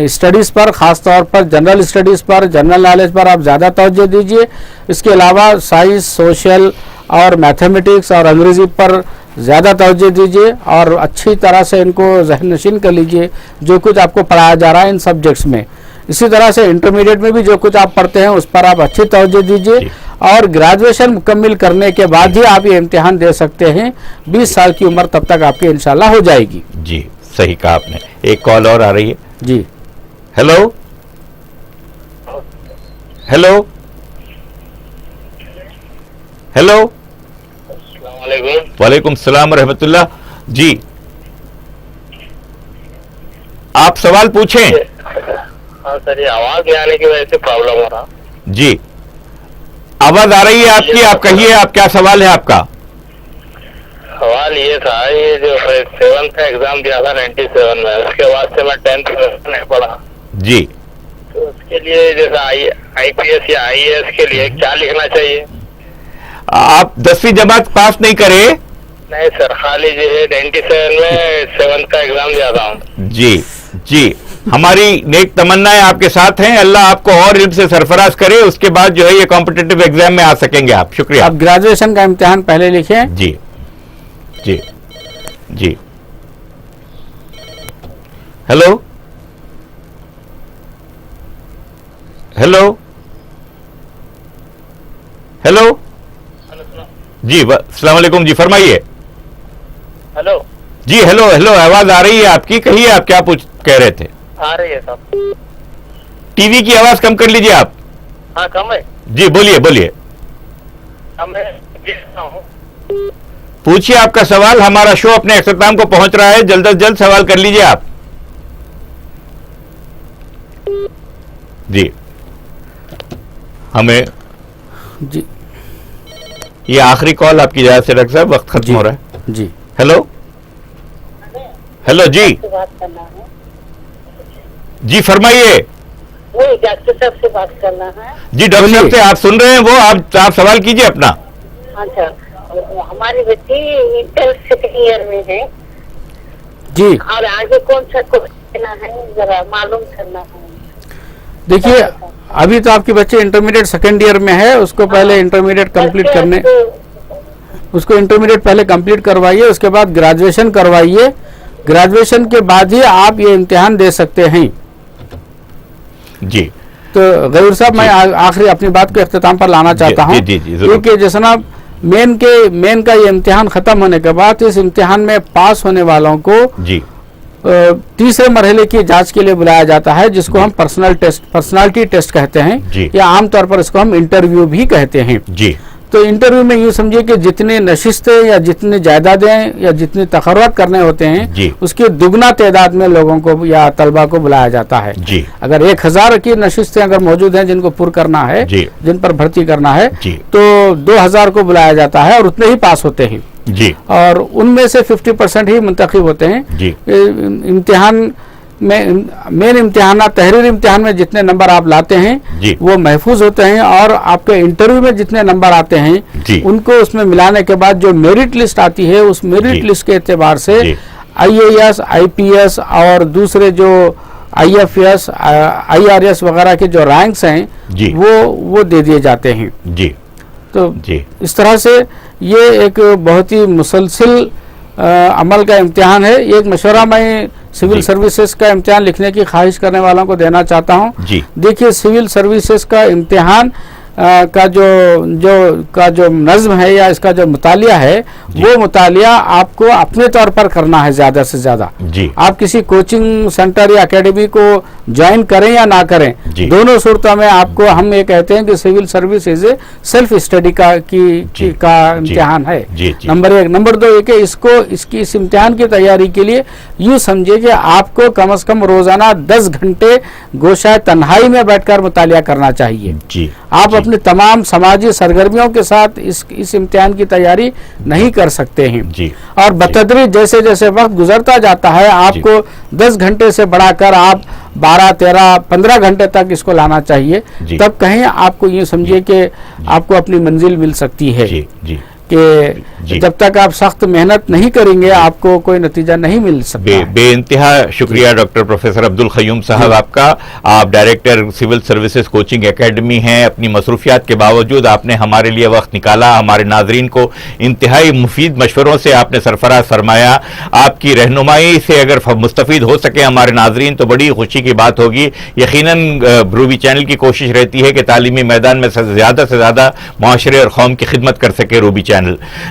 स्टडीज़ पर, ख़ास तौर पर जनरल स्टडीज़ पर, जनरल नॉलेज पर आप ज़्यादा तवज्जो दीजिए। इसके अलावा साइंस, सोशल और मैथमेटिक्स और अंग्रेज़ी पर ज़्यादा तवज्जो दीजिए और अच्छी तरह से इनको ज़हन नशीन कर लीजिए जो कुछ आपको पढ़ाया जा रहा है इन सब्जेक्ट्स में। इसी तरह से इंटरमीडिएट में भी जो कुछ आप पढ़ते हैं उस पर आप अच्छी तवज्जो दीजिए और ग्रेजुएशन मुकम्मल करने के बाद ही आप ये इम्तिहान दे सकते हैं। 20 साल की उम्र तब तक आपकी इंशाल्लाह हो जाएगी। जी, सही कहा आपने। एक कॉल और आ रही है। जी, हेलो हेलो हेलो, वालेकुम सलाम रहमतुल्लाह। जी, आप सवाल पूछें। हाँ सर, ये आवाज नहीं आने की वजह से प्रॉब्लम हो रहा। जी, आवाज आ रही है आपकी, आप कहिए, आप क्या सवाल है आपका? सवाल ये था, ये जो 7th का एग्जाम दिया था 97 में, उसके बाद से मैं 10th नहीं पढ़ा। जी, तो उसके लिए जैसा आईपीएस या आईएएस के लिए क्या लिखना चाहिए? आप 10वीं जमात पास नहीं करे? नहीं सर, खाली जो है 97 में 7th का एग्जाम दिया था। जी जी, हमारी नेक तमन्नाएं आपके साथ हैं। अल्लाह आपको और इल्म से सरफराज करे, उसके बाद जो है ये कॉम्पिटिटिव एग्जाम में आ सकेंगे आप। शुक्रिया। आप ग्रेजुएशन का इम्तिहान पहले लिखें। जी जी जी, हेलो हेलो हेलो जी, अस्सलाम वालेकुम जी, फरमाइए। हेलो जी, हेलो हेलो, आवाज आ रही है आपकी, कहिए आप क्या कह रहे थे? आ रही है साहब। टीवी की आवाज कम कर लीजिए आप। हाँ कम है। जी, बोलिए बोलिए, पूछिए आपका सवाल। हमारा शो अपने अख्ताम को पहुंच रहा है, जल्द से जल्द सवाल कर लीजिए आप। जी, हमें जी, ये आखिरी कॉल आपकी इजाजत से डॉक्टर साहब, वक्त खत्म हो रहा है। जी, हेलो हेलो, जी बात करना है, जी, फरमाइए। वो डॉक्टर साहब से बात करना है। जी, डॉक्टर साहब से आप सुन रहे हैं वो, आप सवाल कीजिए अपना। अच्छा, हमारी बच्ची इंटर 2nd ईयर में है जी। और आगे कौन सा कोर्स करना है जरा मालूम करना है। देखिए, अभी तो आपकी बच्ची इंटरमीडिएट 2nd ईयर में है, उसको पहले इंटरमीडिएट कंप्लीट उसको इंटरमीडिएट पहले कंप्लीट करवाइए, उसके बाद ग्रेजुएशन करवाइए। ग्रेजुएशन के बाद ही आप ये इम्तिहान दे सकते हैं। जी। तो गयूर साहब, मैं आखिरी अपनी बात को इख्तिताम पर लाना चाहता हूँ कि जैसे ना मेन का ये इम्तिहान खत्म होने के बाद इस इम्तिहान में पास होने वालों को जी तीसरे मरहले की जांच के लिए बुलाया जाता है, जिसको हम पर्सनालिटी टेस्ट कहते हैं, या आमतौर पर इसको हम इंटरव्यू भी कहते हैं। जी। तो इंटरव्यू में यूं समझिए कि जितने नशिस्तें या जितनी जायदादें या जितने तकर्रुआत करने होते हैं, उसकी दुगना तादाद में लोगों को या तलबा को बुलाया जाता है। जी। अगर 1000 की नशिस्तें अगर मौजूद हैं जिनको पुर करना है, जिन पर भर्ती करना है, तो 2000 को बुलाया जाता है और उतने ही पास होते हैं। जी। और उनमें से 50% ही मुंतखब होते हैं। इम्तिहान में मेन इम्तिहान तहरीर इम्तिहान में जितने नंबर आप लाते हैं वो महफूज होते हैं, और आपके इंटरव्यू में जितने नंबर आते हैं उनको उसमें मिलाने के बाद जो मेरिट लिस्ट आती है, उस मेरिट लिस्ट के एतबार से IAS, IPS और दूसरे जो IFS, IRS वगैरह के जो रैंक्स हैं वो दे दिए जाते हैं। जी। तो इस तरह से ये एक बहुत ही मुसलसिल अमल का इम्तिहान है। एक मशवरा मैं सिविल सर्विसेज का इम्तिहान लिखने की ख्वाहिश करने वालों को देना चाहता हूँ। देखिए, सिविल सर्विसेज का इम्तिहान का जो नज़्म है या इसका जो मुतालिया है, वो मुतालिया आपको अपने तौर पर करना है ज़्यादा से ज़्यादा। आप किसी कोचिंग सेंटर या एकेडमी को ज्वाइन करें या ना करें, दोनों सूरतों में आपको हम ये कहते हैं कि civil service is a self study का इम्तिहान है। नंबर 1। नंबर 2 ये कि इस इम्तिहान की तैयारी के लिए यूँ समझिए कि आपको कम से कम रोजाना 10 घंटे गोशाए तन्हाई में बैठकर मुतालिया करना चाहिए। आप अपने तमाम समाजी सरगर्मियों के साथ इस इम्तिहान की तैयारी नहीं कर सकते हैं। और बतदरीज जैसे जैसे वक्त गुजरता जाता है, आपको 10 घंटे से बढ़ाकर आप 12, 13, 15 घंटे तक इसको लाना चाहिए। तब कहीं आपको ये समझिए कि आपको अपनी मंजिल मिल सकती है। कि जब तक आप सख्त मेहनत नहीं करेंगे आपको कोई नतीजा नहीं मिल सकता। बेइंतहा शुक्रिया डॉक्टर प्रोफेसर अब्दुल क़य्यूम साहब आपका। आप director civil services coaching academy हैं। अपनी मसरूफियात के बावजूद आपने हमारे लिए वक्त निकाला, हमारे नाजरीन को इंतहाई मुफीद मशवरों से आपने सरफराज फरमाया। आपकी रहनुमाई से अगर मुस्तफ़ीद हो सके हमारे नाजरीन तो बड़ी खुशी की बात होगी। यकीनन रूबी चैनल की कोशिश रहती है कि तालीमी मैदान में ज़्यादा से ज़्यादा माशरे और कौम की खिदमत कर सके रूबी चैनल।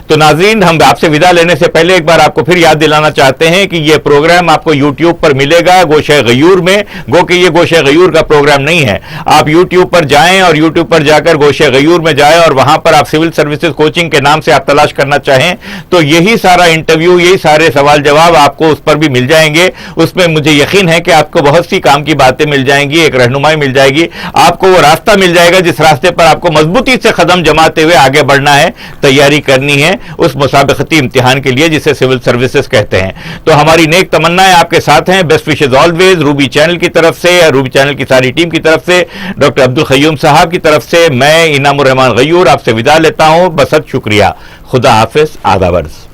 तो नाज़रीन, हम आपसे विदा लेने से पहले एक बार आपको फिर याद दिलाना चाहते हैं कि यह प्रोग्राम आपको यूट्यूब पर मिलेगा गोशे गयूर में। गो कि ये गोशे गयूर का प्रोग्राम नहीं है। आप यूट्यूब पर जाएं और यूट्यूब पर जाकर गोशे गयूर में जाएं और वहां पर आप सिविल सर्विसेज कोचिंग के नाम से आप तलाश करना चाहें तो यही सारा इंटरव्यू, यही सारे सवाल जवाब आपको उस पर भी मिल जाएंगे। उसमें मुझे यकीन है कि आपको बहुत सी काम की बातें मिल जाएंगी, एक रहनुमाई मिल जाएगी, आपको वो रास्ता मिल जाएगा जिस रास्ते पर आपको मजबूती से कदम जमाते हुए आगे बढ़ना है, तैयारी करनी है उस मुसाबकती इम्तिहान के लिए जिसे सिविल सर्विसेज कहते हैं। तो हमारी नेक तमन्नाएं आपके साथ हैं। Best wishes always Ruby channel की तरफ से, रूबी चैनल की सारी टीम की तरफ से, डॉक्टर अब्दुल क़य्यूम साहब की तरफ से मैं इनामुर रहमान गयूर आपसे विदा लेता हूं। बसत शुक्रिया। खुदा हाफिज। आदाब अर्ज़।